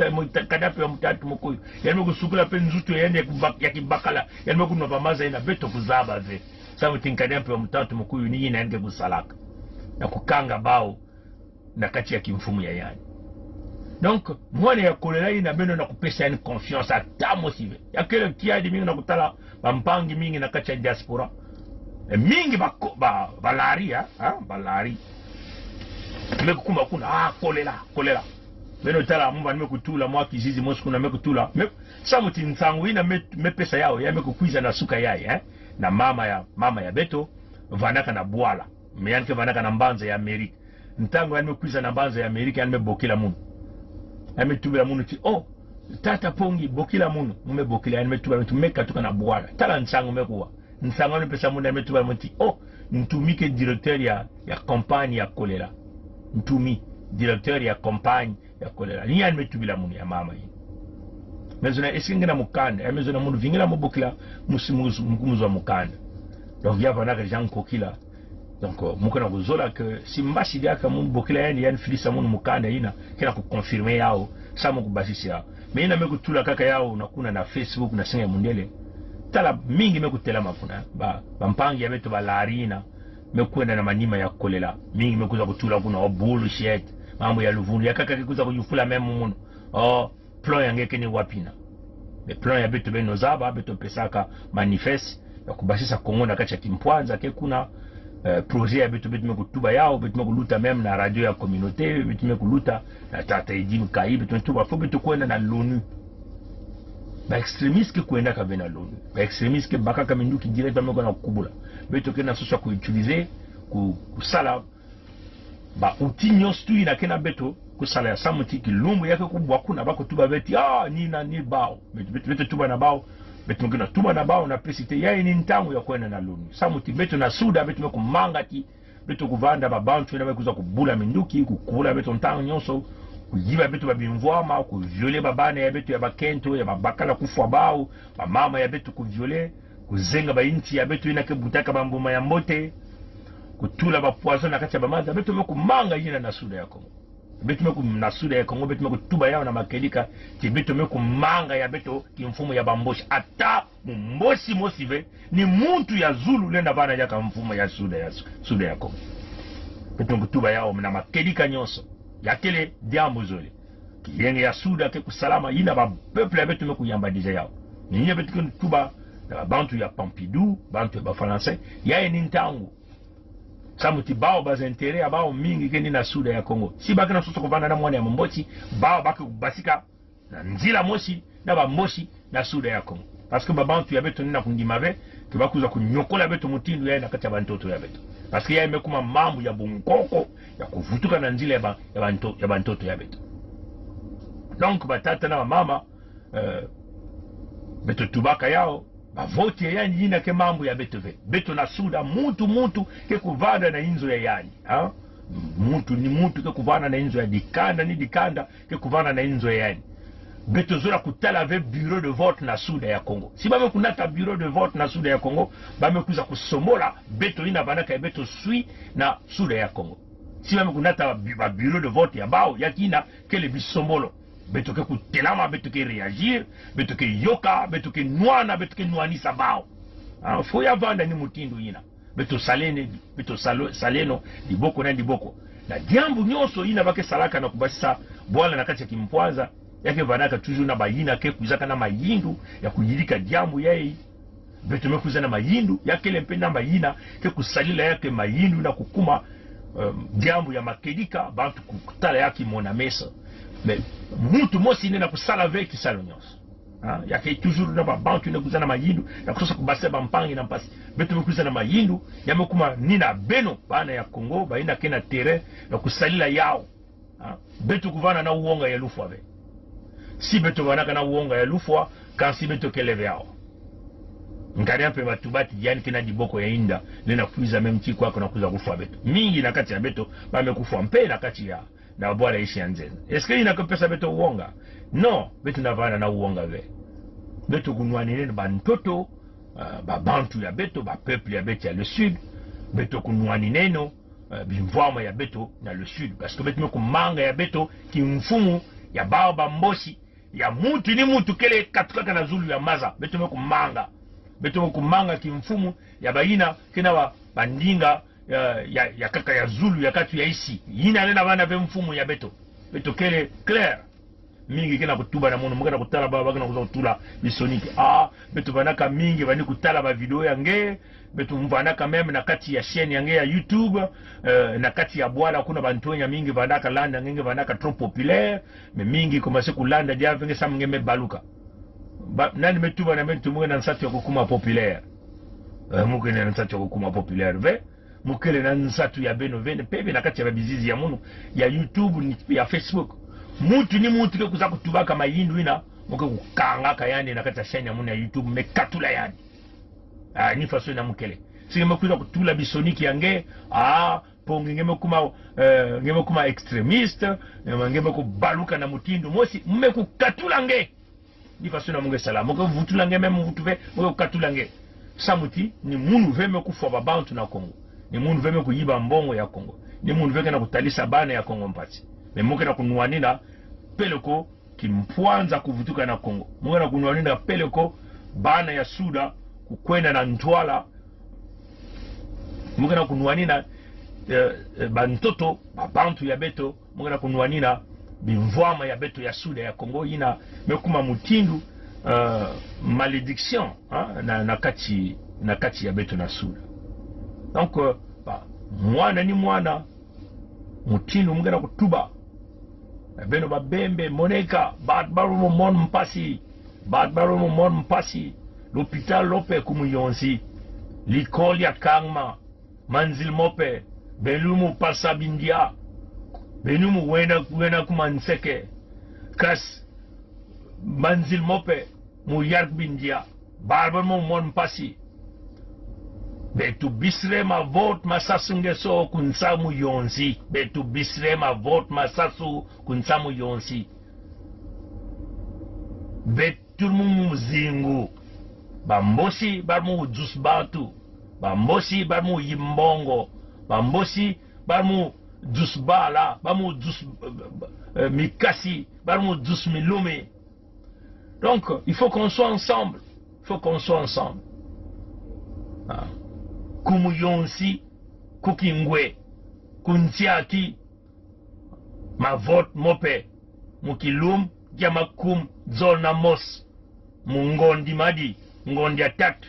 kadape wa mtatu mkuyo yani kusukula pe nzutu yende ya kibakala yani mkunwa pamaza ina beto kuzaba ve sabu tinkadi ampe wa mtatu mkuyo ni yina yende kusalaka na kukanga bao na kati ya kimfumu ya yani. Donc mwana ya kolela ina beno na kupesa yani confiance atamo sive ya kele kiadi mingi na kutala bampangi mingi na kati ya diaspora mingi balari balari mekukuma kuna kolela beno tala mumba nimekutula mwa kizizi mosku na mekutula samuti nsangu ina mepesa yao ya mekukwiza na suka yai na mama ya beto vanaka na bwala meyanke vanaka na mbanza ya Amerika ntango ya mekwiza na mbanza ya Amerika ya mebokila munu ya metubila munu ti tata pongi bokila munu mebokila ya metubila meka tuka na bwala tala nsangu mekuwa nsangano pesa munda metuba mti ntumike directeur ya campagne ya kolera ntumi directeur ya campagne ya kolera ni yani metubila munu ya mama yi mezona esingena mukanda ya mezona munu vingila mobokila mukumuzwa wa mukanda donc ya vanaka Jean Kokila donc mukana kuzola que simbasi diaka mun bokila yani filisa munu mukanda ina kila ku confirmer yao sama kubasisi yao mais ina mekutula kaka yao nakuna na Facebook na singa mundele tala mingi mekutela mafuna bampangi ya beto balarina mekwenda na manima ya kolela mingi mekuza kutula kuna bullshit mambo ya Luvundu ya kaka kikuza kujufula memu muno plan yangeke ni wapina le plan ya beto beno zaba beto pesaka manifeste ya kubasisa Kongo na kacha kimpwanza ke kuna projet ya beto mekutuba yao beto mekuluta meme na radio ya communauté beto mekuluta na tata Edim Kai beto tuba fo beto kwenda na l'ONU ba extremiste kwenda kabena l'ONU ba extremiste baka kaminduki direct bameko na kubula beto kena sosa ku utiliser kusala ba outil nyostu ina kena beto kusala ya samuti kilumbu yake kubwa kuna bako tuba beti ni bao beto tuba na bao beto ngina tuba na bao na pesite ya ni ntangu ya kwenda na l'ONU samuti beto na suda beto meko mangati beto kuvanda ba bantu na bekuza kubula minduki kukula beto ntangu nyonso kujiba beto babimvwama kuviole babana ya beto ya bakento ya babakala kufwa bao mama ya beto kuviole kuzenga ba inti ya beto ina kebutaka bambuma ya mote kutula ba poison na kati ya bamaza beto meko manga yina na suda ya Kongo beto meko na suda ya Kongo beto meko tuba yao na makelika ti beto meko manga ya beto kimfumo ya bamboshi ata mbosi mosive ni muntu ya Zulu lenda bana yaka mfumo ya suda ya Kongo beto meko tuba yao na makelika nyonso yakele diambo zole kiyenge ya suda ke kusalama ina ba peuple abetu me kuyamba deja yao ninye betu tuba na bantu ya Pompidou bantu ya ba français ya ni ntango samuti bao bazentere abao mingi kendi na suda ya Congo si baki na soso kuvanda na mwana ya mbochi bao baki basika na nzila moshi na bamboshi na suda ya Congo parce que babantu ya beto nina kundimave ke bakuza kunyokola beto mutindu ya na kati ya bantoto ya beto parce que ya imekuma mambo ya bunkoko ya kuvutuka na nzila ya bantoto ya beto donc batata na mama beto tubaka yao bavoti ya yani yina ke mambo ya beto ve beto na suda mutu ke kuvanda na inzo ya yani ha? Mutu ke kuvanda na inzo ya dikanda ke kuvanda na inzo ya yani beto zola kutala ve bureau de vote na suda ya Congo si bame kunata bureau de vote na suda ya Congo bame kuza kusomola beto ina banaka ya beto sui na suda ya Congo si bame kunata ba bureau de vote ya bao yakina kele bisombolo beto ke kutelama beto ke réagir beto ke yoka beto ke nuana beto ke nuanisa bao fo ya vanda ni mutindu ina beto salene beto saleno diboko na diambu nyoso ina bake salaka na kubasisa bwala na kati ya kimpwaza yake vanaka toujours na bayina ke kuzaka na mayindu ya kuyilika diambu yai beto mekuza na mayindu yake le mpenda bayina ke kusalila yake mayindu na kukuma diambu ya makedika bantu kutala yake mona mesa mais mutu mosi nena kusala veki salo nyos yake toujours na bantu ne kuzana mayindu na kusosa kubase bampangi na mpasi beto mekuza na mayindu yamekuma nina beno bana ya Congo baina kena terrain na kusalila yao beto kuvana na uonga ya lufu ave si beto vanaka na uonga ya lufwa kansi beto keleve yao ngari ampe batubati yani kena diboko ya inda nena kuiza memchi kwako na kuza kufa beto mingi na kati ya beto bamekufa mpe na kati ya na bwala ishi ya nzena eske ina kopesa beto uonga no beto navana na uonga ve beto kunwanine bantoto babantu ya beto bapeuple ya beto ya le sud beto kunwanineno bimvwama ya beto na le sud parce que beto mekumanga ya beto kimfumu ya bao bamboshi ya mutu ni mutu kele katukaka na zulu ya maza beto mekumanga kimfumu ya baina kena wa bandinga ya kaka ya zulu ya katu ya isi yina nena bana be mfumu ya beto kele clair mingi kena kutuba na mono mukana kutala baba kana kuza kutula bisonike beto banaka mingi bani kutala ba video yange beto mvanaka meme na kati ya chaîne yange ya YouTube na kati ya bwala kuna bantonya mingi vanaka landa ngenge vanaka trop populaire mais mingi commencer kulanda dia venge sam ngeme baluka nani metuba na metu mwe na nsatu ya kukuma populaire mukene na nsatu ya kukuma populaire ve mukele na nsatu ya beno vene pepe na kati ya bizizi ya munu ya YouTube ni ya Facebook mutu ni mutu ke kuza kutubaka mayindu ina muke kukanga kayani na kati ya chaîne ya munu ya YouTube mekatula yani ni faso na mukele singeme kuza kutula bisoniki yange pongi ngeme kuma extremiste ngeme kubaluka na mutindu mosi mme kukatula nge ni faso na munge sala muke vutula nge meme vutuve muke kukatula nge samuti ni munu veme kufa babantu na Congo ni munu veme kuyiba mbongo ya Congo ni munu veke na kutalisa bana ya Congo mpati muke na kunuanina peleko kimpwanza kuvutuka na Congo muke na kunuanina peleko bana ya suda kukwenda na ntwala muke na kunuanina bantoto babantu ya beto muke na kunuanina bimvwama ya beto ya suda ya Congo ina mekuma mutindu malédiction na kati ya beto na suda donc mwana ni mwana mutindu muke na kutuba beno babembe moneka batbarumo mon mpasi l'hôpital lope kumuyonsi l'école ya kangma manzil mope belumu pasa bindia benumu wena kumanseke kas manzil mope mu yark bindia barbar mo mon pasi betu bisre ma vote masasunge so kunsamu yonsi betu bisre ma vote masasu kunsamu yonsi beturmu muzingu bambosi barmu jus batu bambosi barmu yimbongo bambosi barmu jus bala barmu jus mikasi barmu jus milume donc il faut qu'on soit ensemble kumuyonsi kukingwe kuntiaki ma vote mope mukilum jamakum zona mos mungondi madi ngondi attaque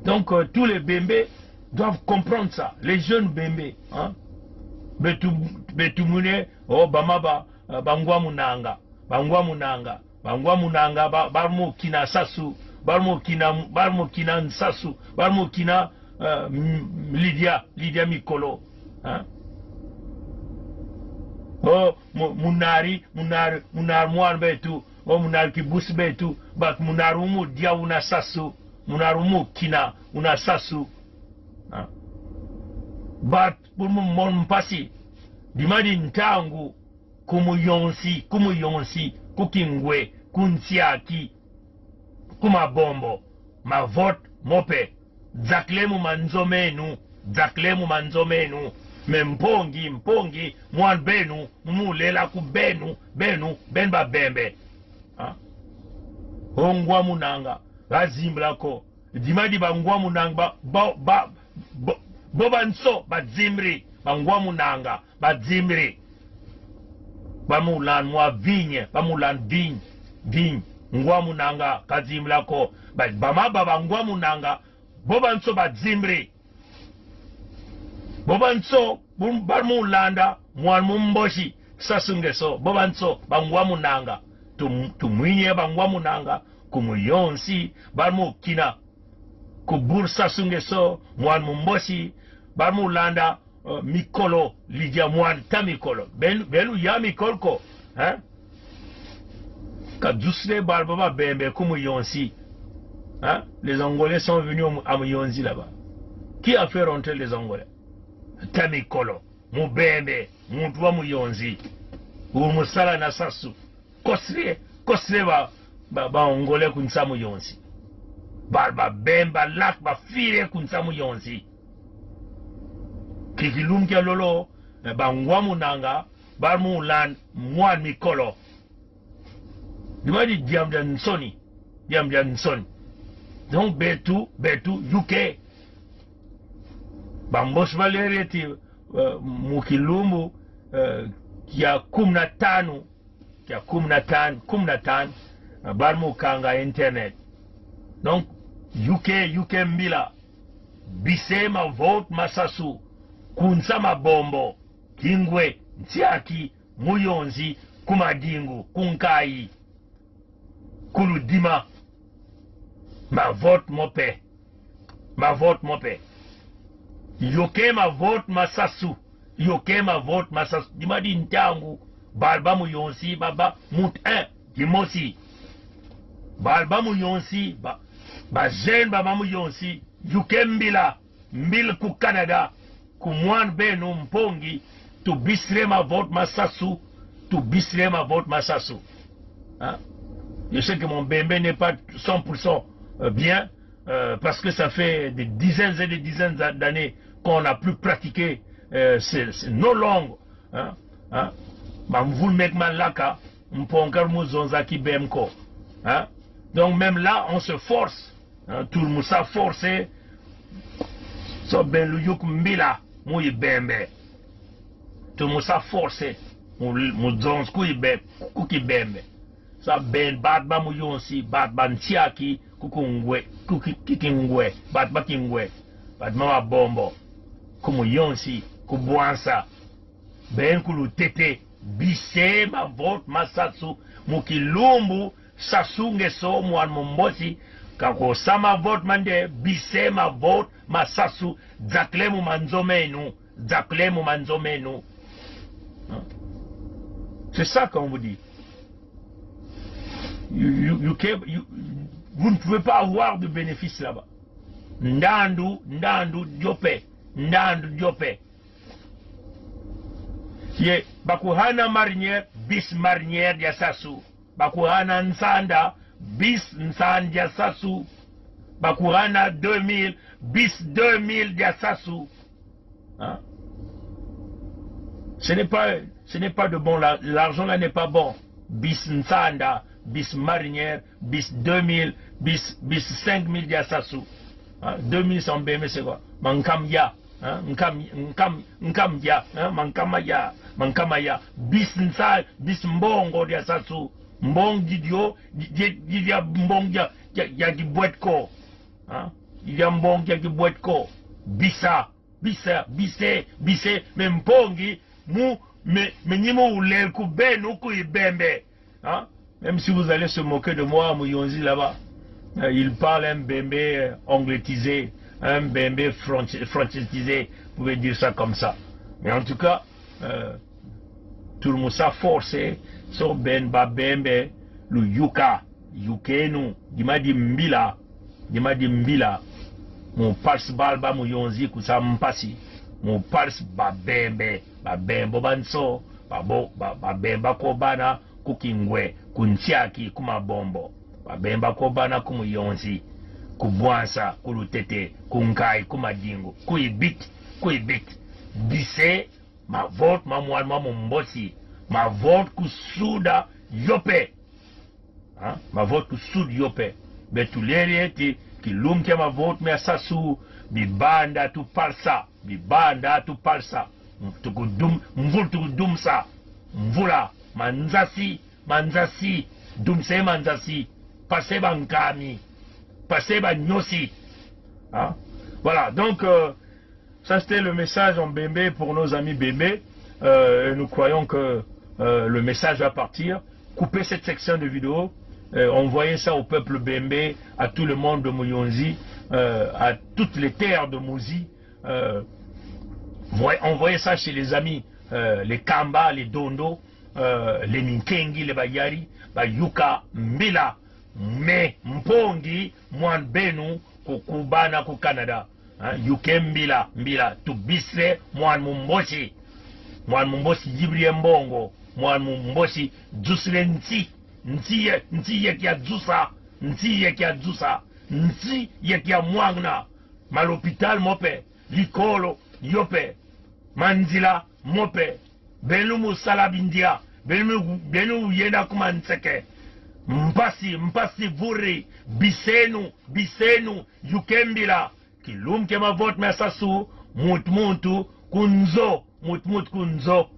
donc tous les bembé doivent comprendre ça. Les jeunes bébés, hein. Betumune, oh bamaba, bangwa munanga, barmo kina sasu, barmo kina nsasu, barmo kina Lydia Mikolo, hein. Oh munari muar betu, oh munar kibus betu, bak munarumu dia una sasu, munarumu kina una sasu, hein. But pour mon passé, dimadi ntangu kumuyonsi kukingwe kunsiaki kumabombo ma vote mope zaklemu manzomenu mpongi mwan benu mulela ku benu benba bembe, ha? Ongwa munanga bazimblako dimadi bangwa munanga bobanso bazimri bangwa munanga bazimri bamulan mwa vigne bamulan vigne ngwa munanga kazimlako bamaba bangwa munanga bobanso bazimri bobanso barmulanda mwan mumboshi sasungeso bobanso bangwa munanga tumwinye bangwa munanga kumuyonsi barmukina kubursa sungeso mwan mumboshi barmulanda mikolo lidia mwan tamikolo belu ya mikolko, hein? Kadusle barbaba bembe kumuyonsi, hein? Les Angolais sont venus à Muyonzi là-bas. Qui a fait rentrer les Angolais? Tamikolo mubembe muntu wa Muyonzi umusala na sasu kosre ba Angolais kunsa Muyonzi barba bemba lak ba fire kunsa Muyonzi kikilumkia lolo bangwa munanga barmu lan mwan mikolo dimadi diamdia nsoni donc betu UK bambos valereti mukilumbu kia 15 barmu kanga internet, donc UK mbila bisema vote masasu kunsa mabombo kingwe ntiaki muyonzi kumadingu kunkai kuludima ma vote mope yoke ma vote masasu dimadi ntangu balba muyonzi baba mut 1 dimosi balba muyonzi ba jeune baba muyonzi yuke mbil ku Canada kumwan benu mpongi tu bisre ma vote masasu, hein? Je sais que mon bébé n'est pas 100% bien, parce que ça fait des dizaines et des dizaines d'années qu'on n'a plus pratiqué nos langues, hein? Hein? Donc même là on se force, hein? Tout le monde s'est forcé so ben lu yuk mbila muy bembe tout le monde s'est forcé mu zons kuki bembe sa ben bat ba mu yonsi bat ban tiaki kikingwe bat bakingwe bat mama bombo kumu yonsi kubwansa ben kulu tete bise ma vote masasu mukilumbu sasunge so mwan mumbosi kako sama vote mande bise ma vote masasu zaklemu manzomenu. C'est ça qu'on vous dit. Vous ne pouvez pas avoir de bénéfice là-bas. Ndandu diope. Ye bakuhana marinière bis marinière dia sasu. Bakuhana nsanda bis nsanda sasu. Bakuhana 2000 bis 2000 dia sasu. Hein? Ce n'est pas de bon, l'argent là n'est pas bon. Bis nsanda, bis marinière, bis 2000, bis 5000 dia sasu. 2000 sans BM c'est quoi? Mankamya. Nkamya, mankamaya, bis nsa, bis mbongo dia sasu, mbong didio, didia mbong ya ki boîte ko, didia mbong ya ki boîte ko, bisa bise mempongi mu menimo ulel ku benu ku ibembe. Hein? Même si vous allez se moquer de moi, Mouyonzi là-bas, il parle un bembé anglétisé, un bembé francisé, vous pouvez dire ça comme ça. Mais en tout cas, tout le monde s'est forcé, so ben ba bembe, le yuka, yukenu, dimadi mbila, mon pars balba Mouyonzi kusa mpasi, mon pars ba bembe banso, ba bemba kobana, kukingwe, kuntiaki, kumabombo, babemba kobana kumuyonzi, kubwansa, kulutete, kunkai, kumadingo, kuibit, bise, ma vote, ma mumbosi, ma vote kusuda yope, hein? Ma vote kusuda yope, betuleri eti, kilumke ma vote me asasu, bibanda tu palsa, mvul tukudumsa, mvula, manzasi, dumse manzasi, passé bankami, passé banyosi. Hein? Voilà, donc ça c'était le message en Bembé pour nos amis Bembé. Nous croyons que le message va partir. Coupez cette section de vidéo, envoyez ça au peuple Bembé, à tout le monde de Mouyonzi, à toutes les terres de Mouzi. Envoyez ça chez les amis, les Kamba, les Dondo, les Minkengi, les Bayari, Bayuka, Mbila, Me, Mpongi, Mwan Benu, Kukubana, ku Canada. Yuke Mbila, Tubisre, Mwan Mumbosi, Jibri Mbongo, Mwan Mumbosi, Jusre Nti yekia Jusa, Nti yekia Mwangna, Malhôpital Mope, Likolo, Yope, Manzila, Mope, Benu Musalabindia, Benu Yena Kumanseke, Mpasi Vuri, Bisenu, Yukembila, Kilum Kema Vote Mesasu, Mutmuntu, Kunzo, Kunzo,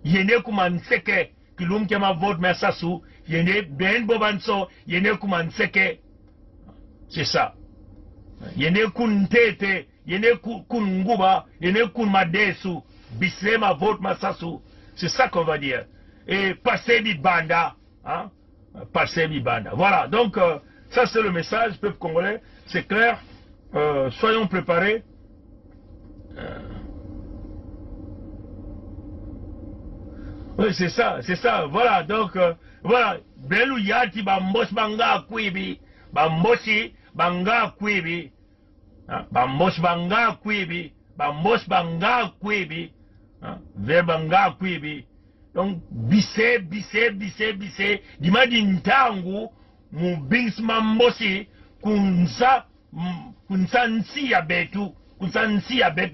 Yene Kumanseke, Kilum Kema Vote Mesasu, Yene Ben Bobanso, Yene Kumanseke. C'est ça. Yene Kuntete, Yene Kunguba, Yene Kunmadesu, Bislema Vote Masasu. C'est ça qu'on va dire. Et passer Bibanda. Hein? Passer Bibanda. Voilà, donc ça c'est le message, peuple congolais. C'est clair. Soyons préparés. Oui, c'est ça. Voilà, donc, voilà. Belu yati bambos banga kwibi. Bambosi banga kwibi. Bambos banga kwibi. Verbanga kwibi. Donc, bise. Dimadi ntangu, mubings mambosi, kunsa nsi ya betu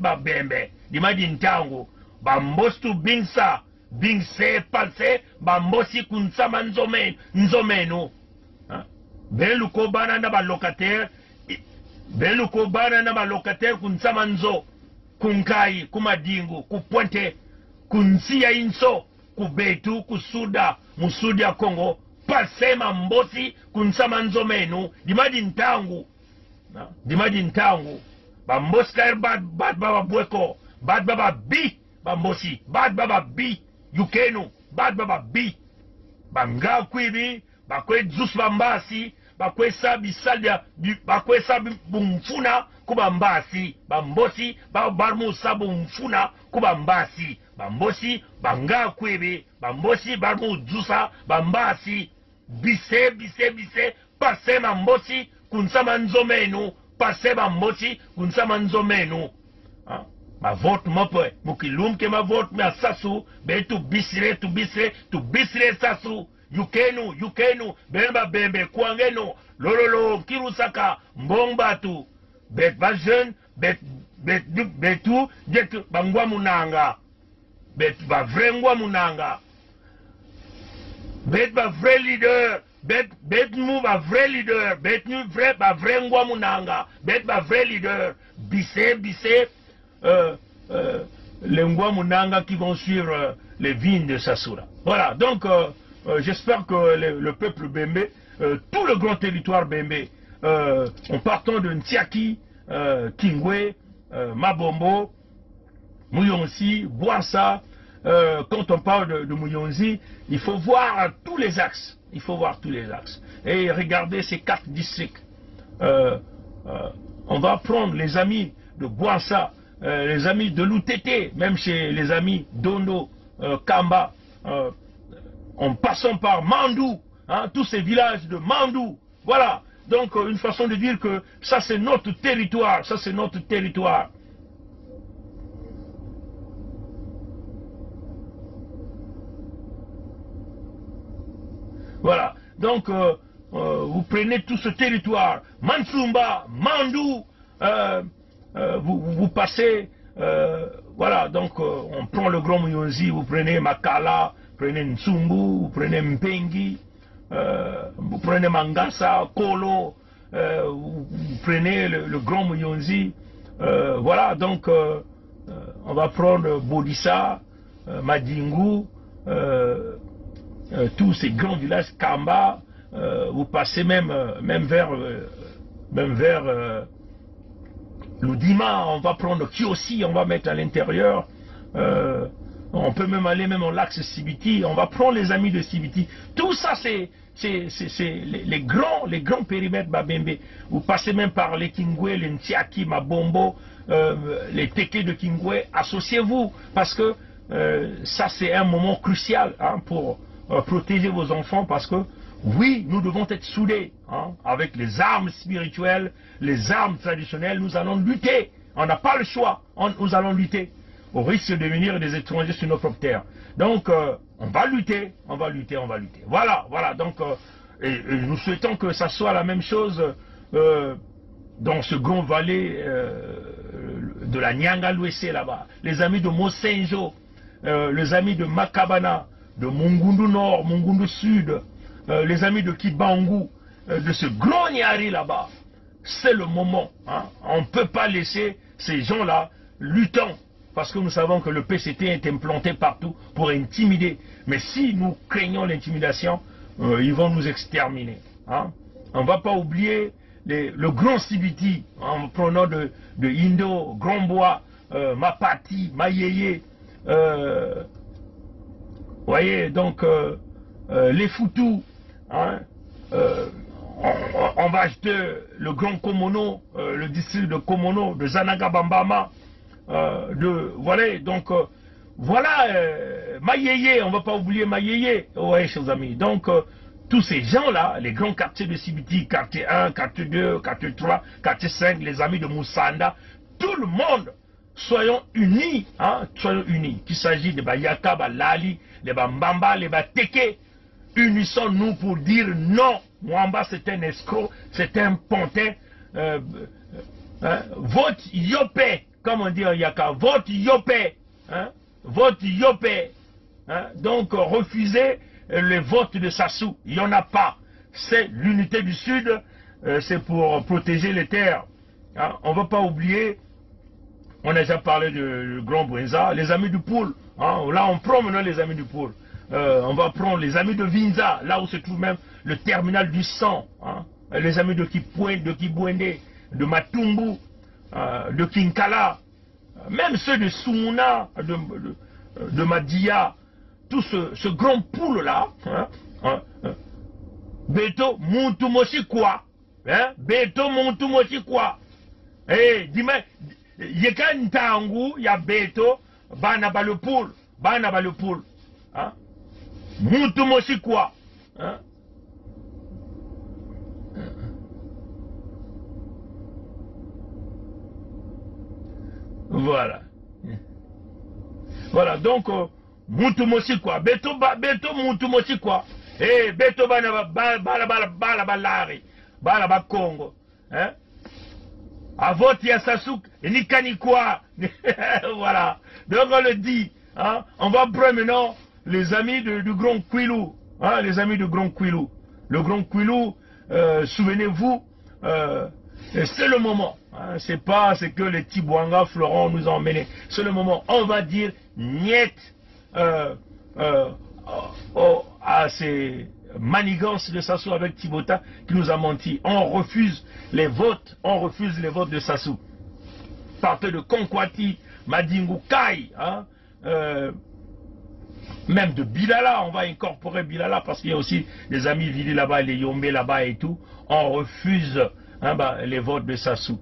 ba bembe. Dimadi ntangu, bambostu bingsa, bingse palse, bambosi kunsa nzomenu. Belu kobana na ba locataire, kunsa manzo, kunkai, kumadingu, kupointe, kunsia inso, kubetu, kusuda, musudi ya Kongo, pase mambosi, kunsa manzomenu, dimadi ntangu, bambosi kair bad baba bweko, bad baba bi, bambosi, bad baba bi, yukenu, bad baba bi, banga kwibi, bakwe zus bambasi, bakwe sabi salya, bakwe sabi bumfuna, kubambasi, bambosi, barmu sabu mfuna, kubambasi, bambosi, banga kwibi, bambosi, barmu jusa, bambasi, bise, pase mambosi, kunsama nzomenu, pase mambosi, kunsama nzomenu. Ma vote mopwe, mukilumke ma vote me asasu, be tu bisire sasu, yukenu, bemba bembe, kwangenu, lololo, kirusaka, mbombatu, bet ba jeune, betu, jetu, bangwa munanga, bet ba vrengwa munanga, bet ba vrai leader, bet nous ba vrai leader, bet nous vrai ba vrengwa munanga, bet ba vrai leader, bise, les Ngwa Munanga qui vont suivre les vignes de Sassura. Voilà, donc j'espère que le peuple Bembé, tout le grand territoire Bembé, en partant de Ntiaki, Kingwe, Mabombo, Mouyonzi, Bouassa. Quand on parle de Mouyonzi, il faut voir tous les axes. Il faut voir tous les axes. Et regardez ces 4 districts. On va prendre les amis de Bouassa, les amis de l'UTT, même chez les amis d'Ondo, Kamba, en passant par Mandou, hein, tous ces villages de Mandou. Voilà. Donc, une façon de dire que ça, c'est notre territoire. Ça, c'est notre territoire. Voilà. Donc, vous prenez tout ce territoire. Mansumba, Mandou, vous passez, voilà, donc on prend le Grand Mouyonzi, vous prenez Makala, vous prenez Nsumbu, vous prenez Mpengi, vous prenez Mangasa, Kolo, vous prenez le Grand Mouyonzi, voilà, donc on va prendre Bodissa, Madingu, tous ces grands villages, Kamba, vous passez même vers Loudima, on va prendre Kiosi, on va mettre à l'intérieur. On peut même aller même au lac Sibiti, on va prendre les amis de Sibiti. Tout ça, c'est les grands périmètres Babembe. Vous passez même par les Kingwe, les Ntiaki, Mabombo, les Teke de Kingwe. Associez-vous, parce que ça, c'est un moment crucial, hein, pour protéger vos enfants, parce que oui, nous devons être soudés, hein, avec les armes spirituelles, les armes traditionnelles. Nous allons lutter. On n'a pas le choix. Nous allons lutter au risque de venir des étrangers sur notre propre terre. Donc, on va lutter, on va lutter, on va lutter. Voilà, voilà. Donc, et nous souhaitons que ça soit la même chose dans ce grand vallée de la Nyanga-Louessé là-bas. Les amis de Mosenjo, les amis de Makabana, de Mungundu Nord, Mungundu Sud, les amis de Kibangu, de ce grand Nyari là-bas. C'est le moment. Hein. On ne peut pas laisser ces gens-là luttant, parce que nous savons que le PCT est implanté partout pour intimider. Mais si nous craignons l'intimidation, ils vont nous exterminer. Hein. On ne va pas oublier le grand Sibiti, en prenant de Indo, Grand Bois, Mapati, Mayeye. Voyez, donc les Foutou, hein, on va acheter le Grand Komono, le district de Komono, de Zanagabambama, voilà, donc voilà, Mayeye, on ne va pas oublier Mayeye, ouais, chers amis. Donc tous ces gens-là, les grands quartiers de Sibiti, quartier 1, quartier 2, quartier 3, quartier 5, les amis de Moussanda, tout le monde, soyons unis, hein, soyons unis. Qu'il s'agit de Bayaka, Lali, les Bambamba, les Bateke, unissons-nous pour dire non. Mwamba, c'est un escroc, c'est un pantin. Vote Yopé, comme on dit en Yaka, vote Yopé, hein, vote Yopé. Hein, donc refusez le vote de Sassou, il n'y en a pas. C'est l'unité du Sud, c'est pour protéger les terres. Hein, on ne va pas oublier, on a déjà parlé de Grand Bouenza, les amis du Poul. Hein, là, on prend maintenant les amis du Poul. On va prendre les amis de Vinza, là où se trouve même le terminal du sang. Hein, les amis de Kibouende, de Matumbu, de Kinkala, même ceux de Soumuna, de Madia, tout ce grand poule-là. Hein, Beto Muntumosi quoi, hein, Beto Muntumosi quoi. Eh, dis-moi, Yekan Tangu, ya Beto, Bana ba le poule, Bana ba le poule. Hein? Muntumosi quoi. Hein? Voilà. Voilà, donc, Muntumosi quoi. Beto Muntumosi quoi. Eh, Beto bala balari, bala Congo. Hein? À vote Yassassouk, et Nikani quoi. Voilà. Donc on le dit. Hein? On va prendre maintenant les amis du Grand Kouilou. Hein? Les amis du Grand Kouilou. Le Grand Kouilou, souvenez-vous, c'est le moment. Hein? C'est pas ce que les Tibouanga, Florent nous ont emmené. C'est le moment. On va dire niet à ces manigances de Sassou avec Thibota qui nous a menti. On refuse les votes de Sassou. partir de Konkwati, Madingukai, hein, même de Bilala, on va incorporer Bilala parce qu'il y a aussi des amis Vili là-bas, les Yombe là-bas et tout. On refuse hein, les votes de Sassou.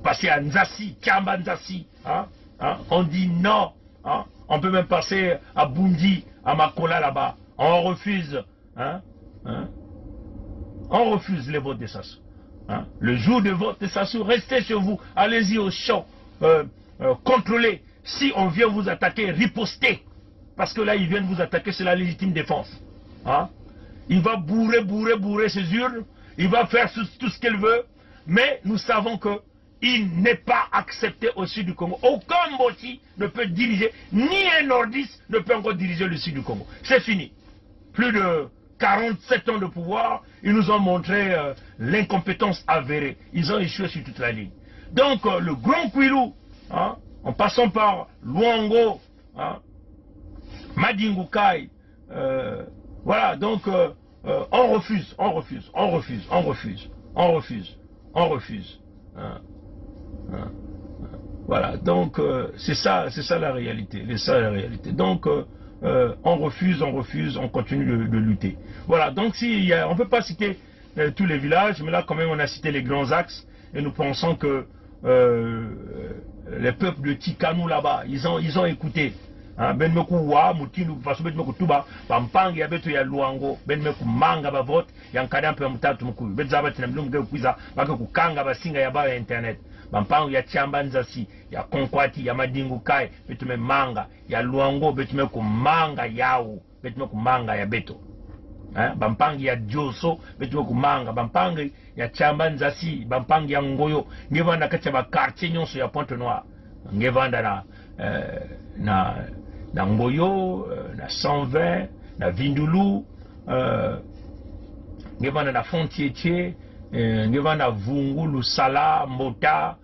Passer à Nzassi, Kiamba Nzassi, hein, on dit non. Hein, on peut même passer à Bundi, à Makola là-bas. On refuse. Hein, on refuse les votes de Sassou. Hein. Le jour de vote de Sassou, restez chez vous, allez-y au champ, contrôlez. Si on vient vous attaquer, ripostez. Parce que là, ils viennent vous attaquer, c'est la légitime défense. Hein. Il va bourrer ses urnes, il va faire tout ce qu'il veut, mais nous savons que il n'est pas accepté au sud du Congo. Aucun Mboti ne peut diriger, ni un nordiste ne peut encore diriger le sud du Congo. C'est fini. Plus de 47 ans de pouvoir, ils nous ont montré l'incompétence avérée. Ils ont échoué sur toute la ligne. Donc, le Grand Kwilu, hein, en passant par Luango, hein, Madingukai, voilà, donc on refuse. Hein. Voilà, donc c'est ça la réalité. Donc on refuse, on continue de lutter. Voilà, donc on ne peut pas citer tous les villages, mais là quand même on a cité les grands axes et nous pensons que les peuples de Tikanou là-bas, ils ont écouté. Ben meku wa mutinu faso bet meku tuba pampangi ya betu ya Luango ben meku manga ba vote ya nkada mpe mutatu mkuu bet zabati na mlungu ge kuiza baka kukanga basinga ya ba internet bampangu ya Kiamba Nzassi ya Konkwati ya Madingukai betu me manga ya Luango betu meku manga yao betu meku manga ya beto bampangi ya Dioso betu meku manga bampangi ya Kiamba Nzassi bampangi ya Ngoyo ngevanda kati ba quartier nyonso ya Pointe Noire ngevanda na Ngoyo, na 120, na Vindulu, ngevana na Fontietie, ngevana Vungu, Lusala, Mbota,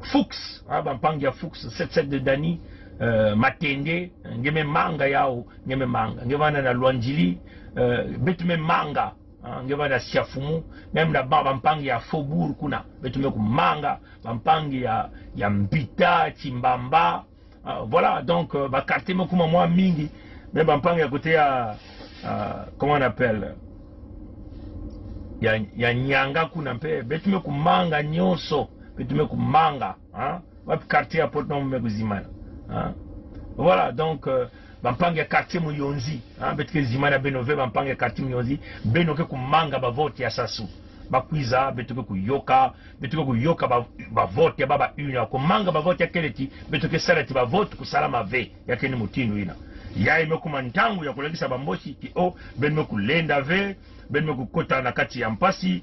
Fuchs, bampangi ya Fuchs, 77 de Dani, Matende, ngeme manga yao, ngeme manga, ngevana na Luanjili, betume manga, ngevana Siafumu, même na bampangi ya Faubourg kuna, betume kumanga, bampangi ya Mbita, Chimbamba. Voilà, donc, quartier mokuma moi mingi, mais bampangi à côté à, comment on appelle, ya Nyanga kuna mpe, betume kumanga nyonso, betume kumanga, hein, wap quartier à Porte Noire Meguzimana, hein. Voilà, donc, bampangi ya quartier Muyonzi, hein, betuke Zimana Benove, bampangi ya quartier Muyonzi, benoke kumanga ba vote ya Sassou. Bakwiza betuke kuyoka ba vote ya baba una komanga ba vote ya keleti betuke salati ba vote kusalama ve yakeni mutinu ina ya imekuma ntangu ya kulegisa bamboshi ki benme kulenda ve benme kukota na kati ya mpasi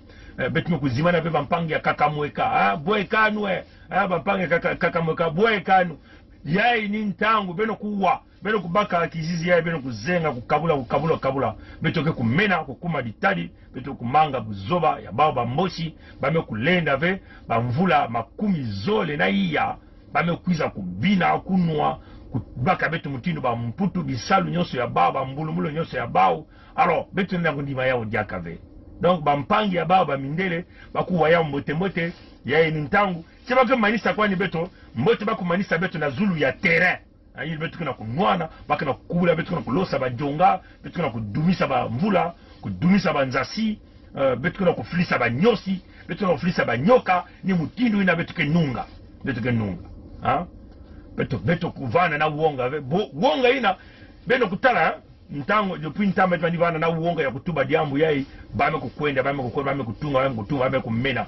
betume kuzimana ve bampangi ya kakamweka boeka nwe bampangi kakamweka boeka nu ya ni ntangu beno kuwa beno kubaka kizizi ya beno kuzenga kukabula betoke kumena kukuma ditadi beto kumanga buzoba ya baba mboshi bame kulenda ve bamvula makumi zole na iya bame kuiza kubina kunwa kubaka beto mutindo ba mputu bisalu nyonso ya baba mbulumulo nyonso ya bao alors beto nda kundima ya odiaka ve donc bampangi ya baba mindele bakuwa ya mbote ya ni ntangu seba ke manisa kwani beto mbote bakumanisa beto na zulu ya terrain il betu kuna kunwana baka na kubula betu kuna kulosa ba jonga betu kuna kudumisa ba mvula kudumisa ba Nzassi betu kuna kufilisa ba nyosi betu kuna kufilisa ba nyoka ni mutindo ina betu ke nunga hein betu kuvana na uonga uonga ina beno kutala ntango depuis ntamba bana na uonga ya kutuba diambu yai bame kukwenda bame kutunga bame kumena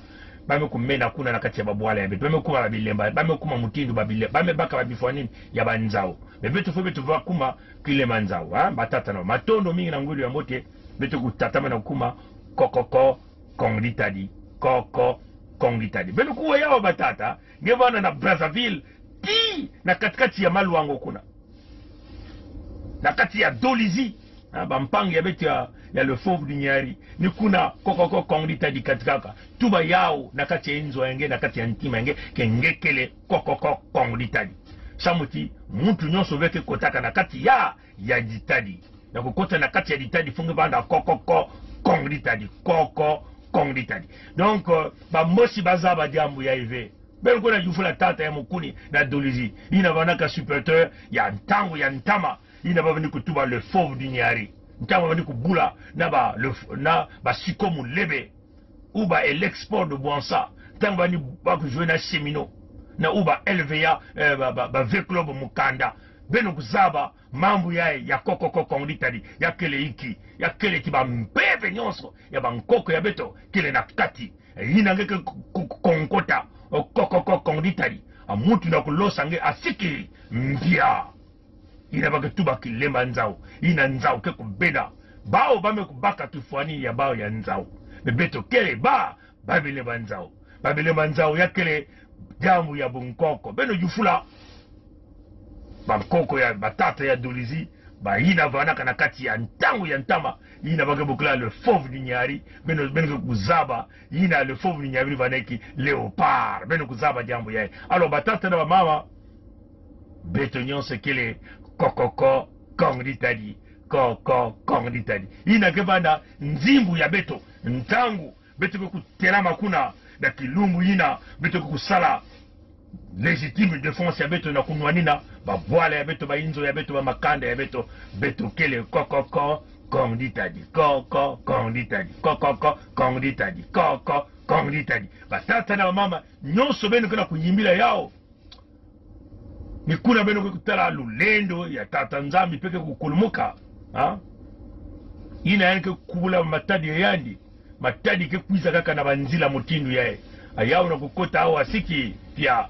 bame kumena kuna na kati ya babwala ya betu bame kuma babilemba bame kuma mutindo babile bame baka babifwa nini ya banzao betu fo betu va kuma kile manzao batata no matondo mingi na ngulu ya mote betu kutatama na kuma kokoko kongitadi beno kuwa yao batata ngevana na Brazzaville ti na katikati ya Maluango kuna na kati ya Dolizi bampangi ya betu ya le fauve du Nyari ni kuna kokoko kongitadi katikaka tuba yao na kati ya Inzo yenge na kati ya Ntima yenge kengekele kokoko kongitadi samuti muntu nyonso veke kotaka na kati ya ditadi na kukota na kati ya ditadi funge banda kokoko kongitadi Kongdi tadi. Donc, ba mosi baza ba diambu ya ive. Ben ko na jufula tata ya mukuni na dolizi. Ina banaka supporteur ya ntango ya ntama. Ina ba veni kutuba le fauve du Nyari. Ntama veni kubula na ba sikomu lebe. Uba l'export de Bouansa. Ntama veni ba jouer na Semino. Na uba LVA ba V-Club Mukanda. Beno kuzaba mambu ya kokoko Kongdi tadi ya kele iki ya kele kiba mbebe nyonso ya bankoko ya beto kele na kati yina ngeke konkota kokoko Kongdi tadi amutu na kulosa nge asiki mbia ina bake tuba kilemba nzao ina nzao ke kubeda bao bame kubaka kifuani ya bao ya nzao bebeto kele babele banzao babele banzao ya kele jambu ya bunkoko beno jufula bakoko ya batata ya dolizi ba ina vanaka na kati ya ntango ya ntama ina bake bokla le fauve du Nyari beno kuzaba ina le fauve du Nyari vanaki léopard beno kuzaba jambo yae alors batata na mama beto nyonse kele kokoko Kongdi tadi koko Kongdi tadi ina kebanda nzimbu ya beto ntangu beto kutelama kuna na kilumbu ina beto kusala légitime défense ya beto na kunwanina ba boala ya beto ba inzo ya beto ba makanda ya beto beto kele kokoko Kongdi tadi koko Kongdi tadi kokoko Kongdi tadi koko Kongdi tadi batata na mama nyonso beno kana kunyimbila yao ni kuna beno kutala lulendo ya tata nzambi peke kukulumuka ha ina yanke kubula matadi ya yandi matadi ke kuiza kaka na banzila mutindu yae ayao na kukota au asiki pia.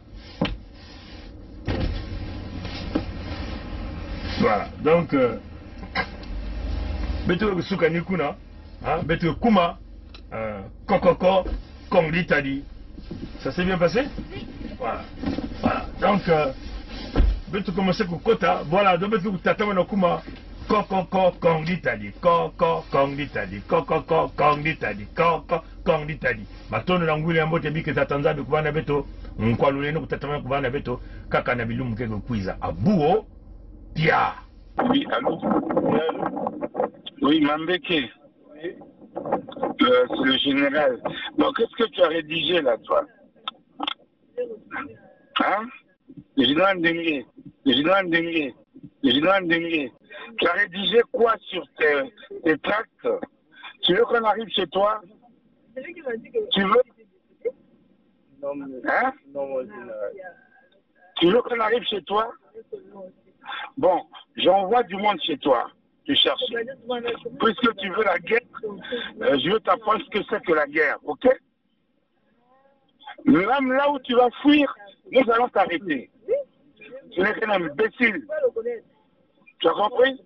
Voilà, donc beto suka nikuna beto kuma kokoko Kongdi tadi. Ça s'est bien passé? Voilà. Voilà. Donc beto commencer kukota, voilà, donc beto tatama na kuma kokoko Kongdi tadi. Koko Kongdi tadi. Kokoko Kongdi tadi. Koko Kongdi tadi. Matono na nguli ambote bike za Tanzania kubana beto nkwaluleno kutatama kubana beto kaka na bilumu kego kuiza abuo Pia. Oui, allô? Oui, Mambeke. Oui. C'est le général. Donc, qu'est-ce que tu as rédigé là, toi? Hein? Le général Ndemié. Le général Ndemié. Le général Ndemié. Tu as rédigé quoi sur tes tracts? Tu veux qu'on arrive chez toi? Tu veux? Hein? Non, mon général. Tu veux qu'on arrive chez toi? Bon, j'envoie du monde chez toi, te chercher. Puisque tu veux la guerre, je veux t'apprendre ce que c'est que la guerre, ok? Même là où tu vas fuir, nous allons t'arrêter. Tu n'es qu'un imbécile. Tu as compris?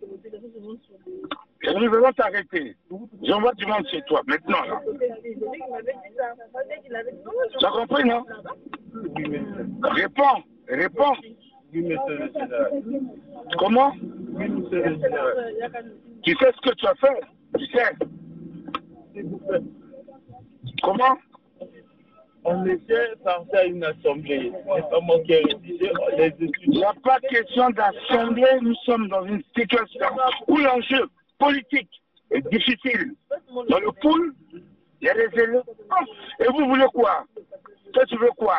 Et nous allons t'arrêter. J'envoie du monde chez toi, maintenant là. Tu as compris, non? Réponds, réponds. Oui, monsieur le général. Comment? Oui, monsieur le général. Tu sais ce que tu as fait? Tu sais? Comment? On était parti à une assemblée. C'est pas moi qui ai rédigé les études. Il n'y a pas question d'assemblée. Nous sommes dans une situation où l'enjeu politique est difficile. Dans le pool, il y a des élections. Et vous voulez quoi? Toi, tu veux quoi?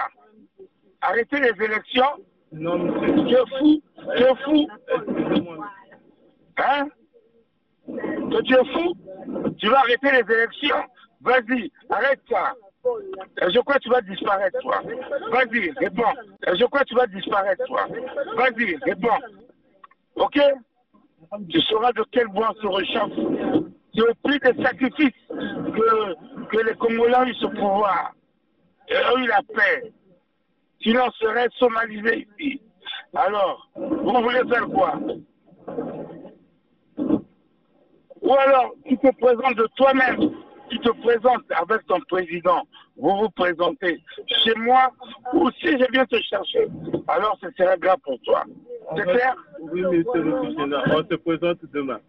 Arrêter les élections? Non, monsieur. Tu es fou? Tu es fou? Hein? Toi, tu es fou? Tu vas arrêter les élections? Vas-y, arrête ça. Je crois que tu vas disparaître, toi. Vas-y, réponds. Je crois que tu vas disparaître, toi. Vas-y, réponds. Ok? Tu sauras de quel bois on se réchauffe. C'est le prix des sacrifices que les Congolais ont eu ce pouvoir. Et ont eu la paix. Sinon, on serait somalisé ici. Alors, vous voulez faire quoi? Ou alors, tu te présentes de toi-même. Tu te présentes avec ton président. Vous vous présentez chez moi, ou si je viens te chercher, alors ce sera grave pour toi. C'est clair? Oui, monsieur le président, on se présente demain.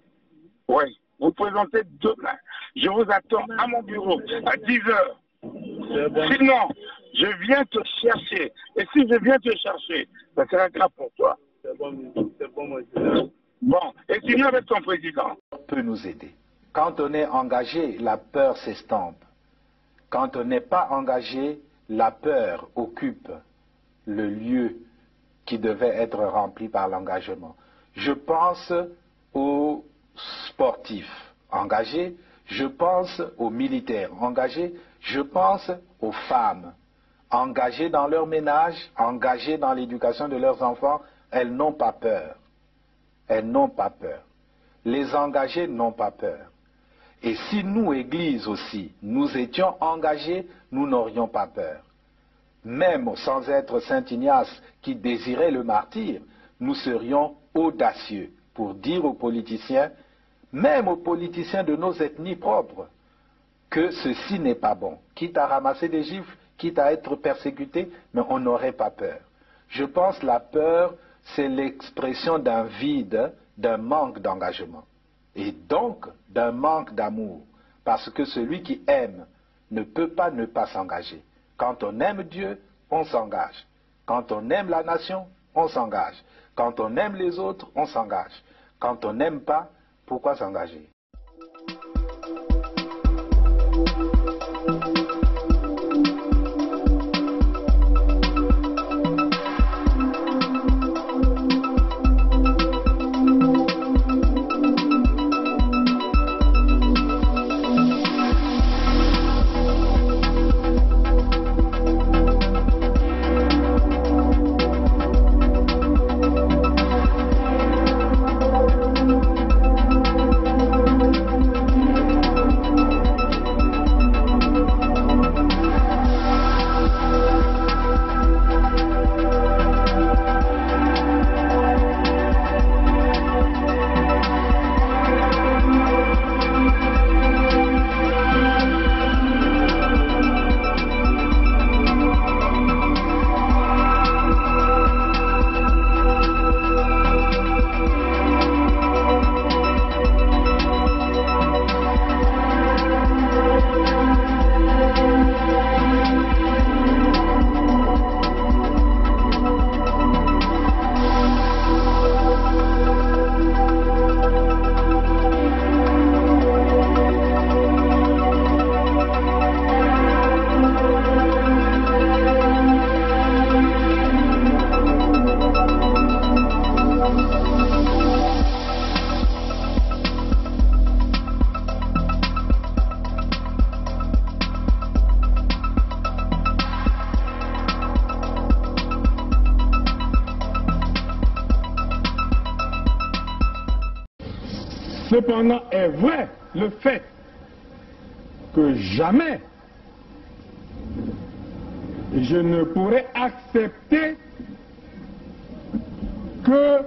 Oui, vous présentez demain. Je vous attends à mon bureau à 10h. Bon. Sinon, je viens te chercher. Et si je viens te chercher, ça sera grave pour toi. C'est bon, mon général. Bon, et tu viens avec ton président. Peut nous aider. Quand on est engagé, la peur s'estompe. Quand on n'est pas engagé, la peur occupe le lieu qui devait être rempli par l'engagement. Je pense aux sportifs engagés, je pense aux militaires engagés, je pense aux femmes engagées dans leur ménage, engagées dans l'éducation de leurs enfants. Elles n'ont pas peur. Elles n'ont pas peur. Les engagés n'ont pas peur. Et si nous, Église aussi, nous étions engagés, nous n'aurions pas peur. Même sans être Saint Ignace qui désirait le martyre, nous serions audacieux pour dire aux politiciens, même aux politiciens de nos ethnies propres, que ceci n'est pas bon. Quitte à ramasser des gifles, quitte à être persécuté, mais on n'aurait pas peur. Je pense que la peur, c'est l'expression d'un vide, d'un manque d'engagement. Et donc, d'un manque d'amour. Parce que celui qui aime ne peut pas ne pas s'engager. Quand on aime Dieu, on s'engage. Quand on aime la nation, on s'engage. Quand on aime les autres, on s'engage. Quand on n'aime pas, pourquoi s'engager? Cependant est vrai le fait que jamais je ne pourrais accepter que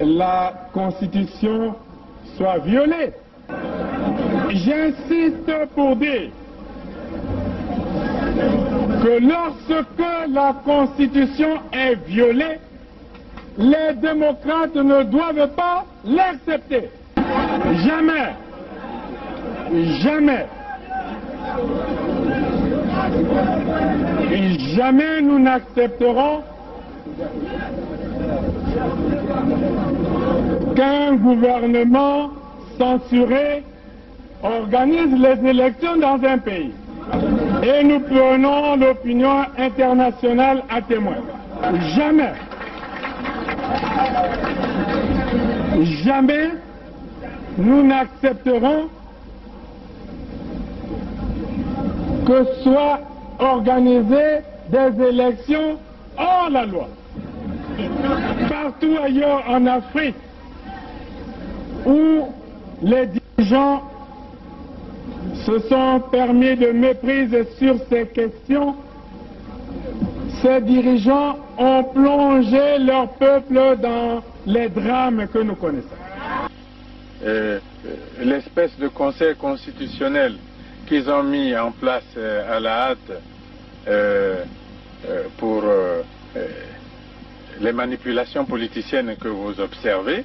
la Constitution soit violée. J'insiste pour dire que lorsque la Constitution est violée, les démocrates ne doivent pas l'accepter. Jamais. Jamais. Et jamais nous n'accepterons qu'un gouvernement censuré organise les élections dans un pays. Et nous prenons l'opinion internationale à témoin. Jamais. Jamais nous n'accepterons que soient organisées des élections hors la loi. Partout ailleurs en Afrique où les dirigeants se sont permis de méprise sur ces questions, ces dirigeants ont plongé leur peuple dans les drames que nous connaissons. L'espèce de conseil constitutionnel qu'ils ont mis en place à la hâte pour les manipulations politiciennes que vous observez,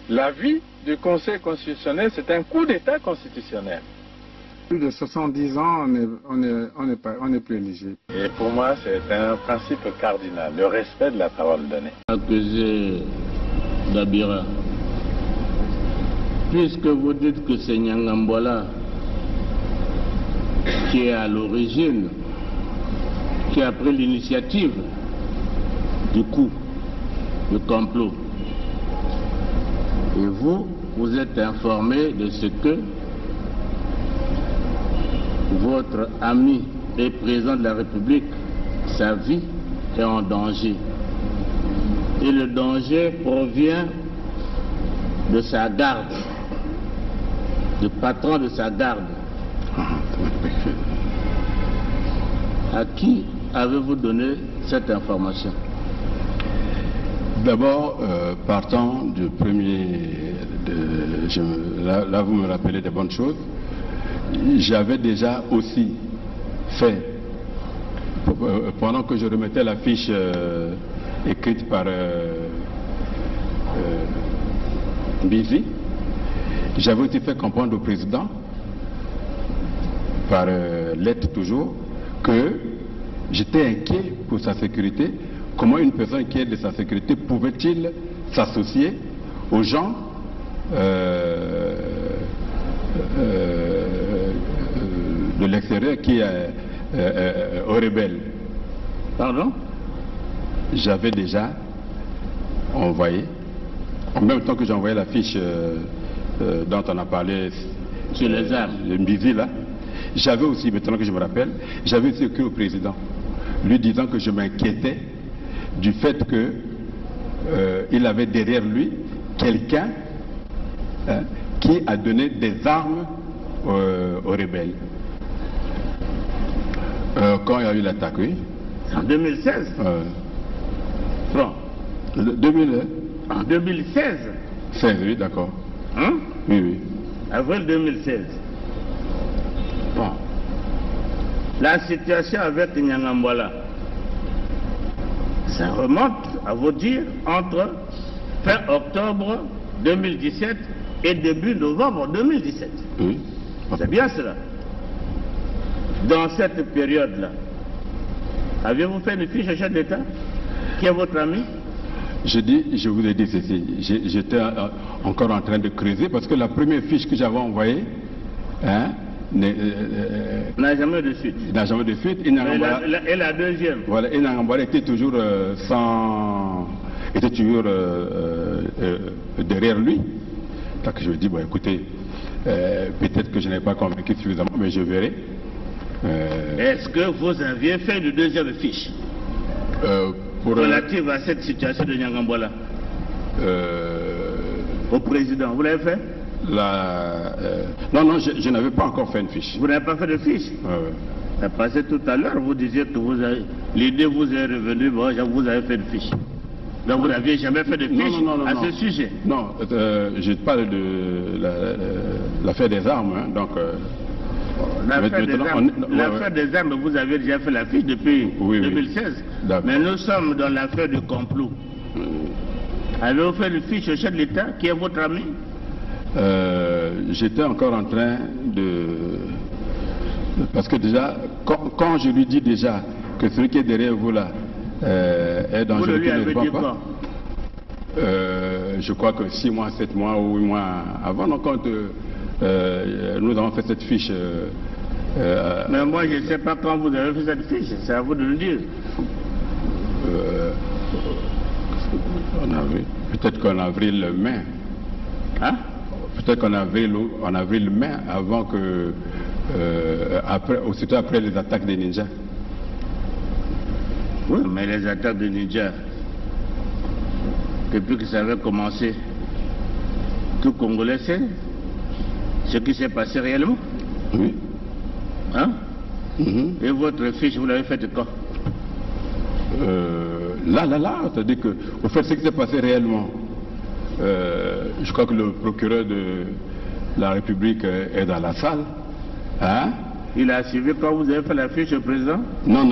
l'avis du conseil constitutionnel, c'est un coup d'État constitutionnel. Plus de 70 ans, on n'est plus éligible. Et pour moi, c'est un principe cardinal, le respect de la parole donnée. Accusé d'Abira, puisque vous dites que c'est Nyangambwala qui est à l'origine, qui a pris l'initiative du coup, du complot. Et vous, vous êtes informé de ce que votre ami et président de la République, sa vie est en danger. Et le danger provient de sa garde, du patron de sa garde. À qui avez-vous donné cette information? D'abord, partant du premier, là vous me rappelez des bonnes choses, j'avais déjà aussi fait, pendant que je remettais la fiche écrite par Bizi, j'avais aussi fait comprendre au président, par lettre toujours, que j'étais inquiet pour sa sécurité. Comment une personne qui est de sa sécurité pouvait-il s'associer aux gens de l'extérieur qui aux rebelles? Pardon? J'avais déjà envoyé, en même temps que j'ai envoyé la fiche dont on a parlé sur les armes, le Mbizi là, j'avais aussi, maintenant que je me rappelle, j'avais aussi écrit au président, lui disant que je m'inquiétais du fait que il avait derrière lui quelqu'un qui a donné des armes aux rebelles. Quand il y a eu l'attaque, oui. En 2016 Bon. 2000, en 2016 16, oui, d'accord. Hein? Oui, oui. Avril 2016. Bon. La situation avec Nyangambwala, ça remonte, à vous dire, entre fin octobre 2017 et début novembre 2017. Oui. C'est bien cela. Dans cette période-là, avez-vous fait une fiche au chef d'État? Qui est votre ami? Je vous ai dit ceci, j'étais encore en train de creuser parce que la première fiche que j'avais envoyée n'a jamais de suite. N'a jamais de suite. Et la deuxième? Voilà, et Nangambwala était toujours derrière lui. Donc je me dis, bon écoutez, peut-être que je n'ai pas convaincu suffisamment, mais je verrai. Est-ce que vous aviez fait une deuxième fiche relative à cette situation de Nyangambwala au président? Vous l'avez fait? Non, je n'avais pas encore fait une fiche. Vous n'avez pas fait de fiche? Parce que tout à l'heure, vous disiez que l'idée vous est revenue, bon, vous avez fait une fiche. Donc vous n'aviez jamais fait de fiche à ce sujet? Non, je parle de l'affaire des armes, hein, donc... L'affaire des armes, vous avez déjà fait la fiche depuis 2016. Oui. Mais nous sommes dans l'affaire du complot. Avez-vous fait une fiche au chef de l'État, qui est votre ami? J'étais encore en train de... Parce que déjà, quand je lui dis déjà que celui qui est derrière vous là est dangereux... Vous lui avez dit quoi? Je crois que 6 mois, 7 mois ou 8 mois avant, donc quand nous avons fait cette fiche... mais moi je ne sais pas quand vous avez fait cette fiche, c'est à vous de le dire. Peut-être qu'en avril-mai. Hein? Peut-être qu'en avril-mai, avant que... aussitôt après les attaques des ninjas. Oui, mais les attaques des ninjas, depuis que ça avait commencé, tout Congolais sait ce qui s'est passé réellement. Oui. Hein? Et votre fiche, vous l'avez faite quand? Là, c'est-à-dire que, au fait, ce qui s'est passé réellement, je crois que le procureur de la République est dans la salle. Hein? Il a suivi quand vous avez fait la fiche au président? Non.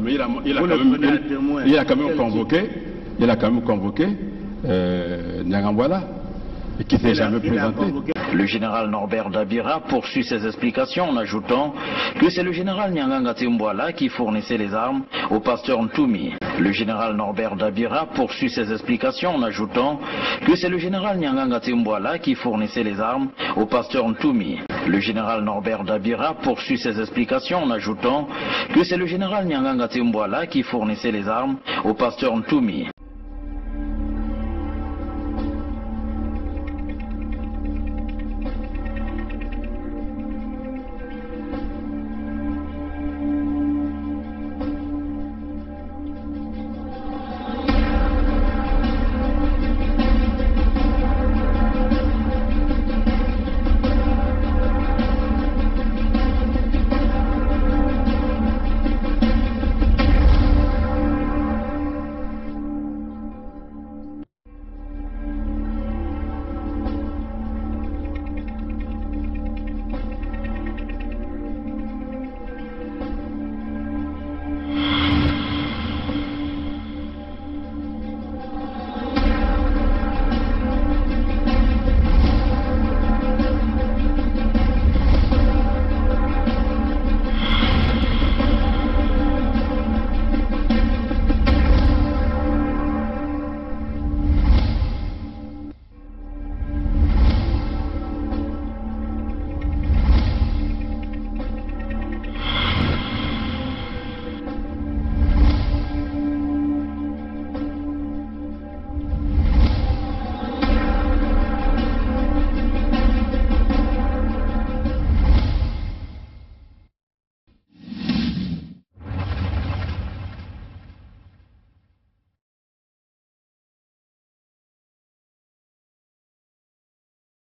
Mais il a quand même convoqué Nyangambwala, qui ne s'est jamais présenté. Le général Norbert Dabira poursuit ses explications en ajoutant que c'est le général Nyanganga Timbwala qui fournissait les armes au pasteur Ntoumi. Le général Norbert Dabira poursuit ses explications en ajoutant que c'est le général Nyanganga Timbwala qui fournissait les armes au pasteur Ntoumi. Le général Norbert Dabira poursuit ses explications en ajoutant que c'est le général Nyanganga Timbwala qui fournissait les armes au pasteur Ntoumi.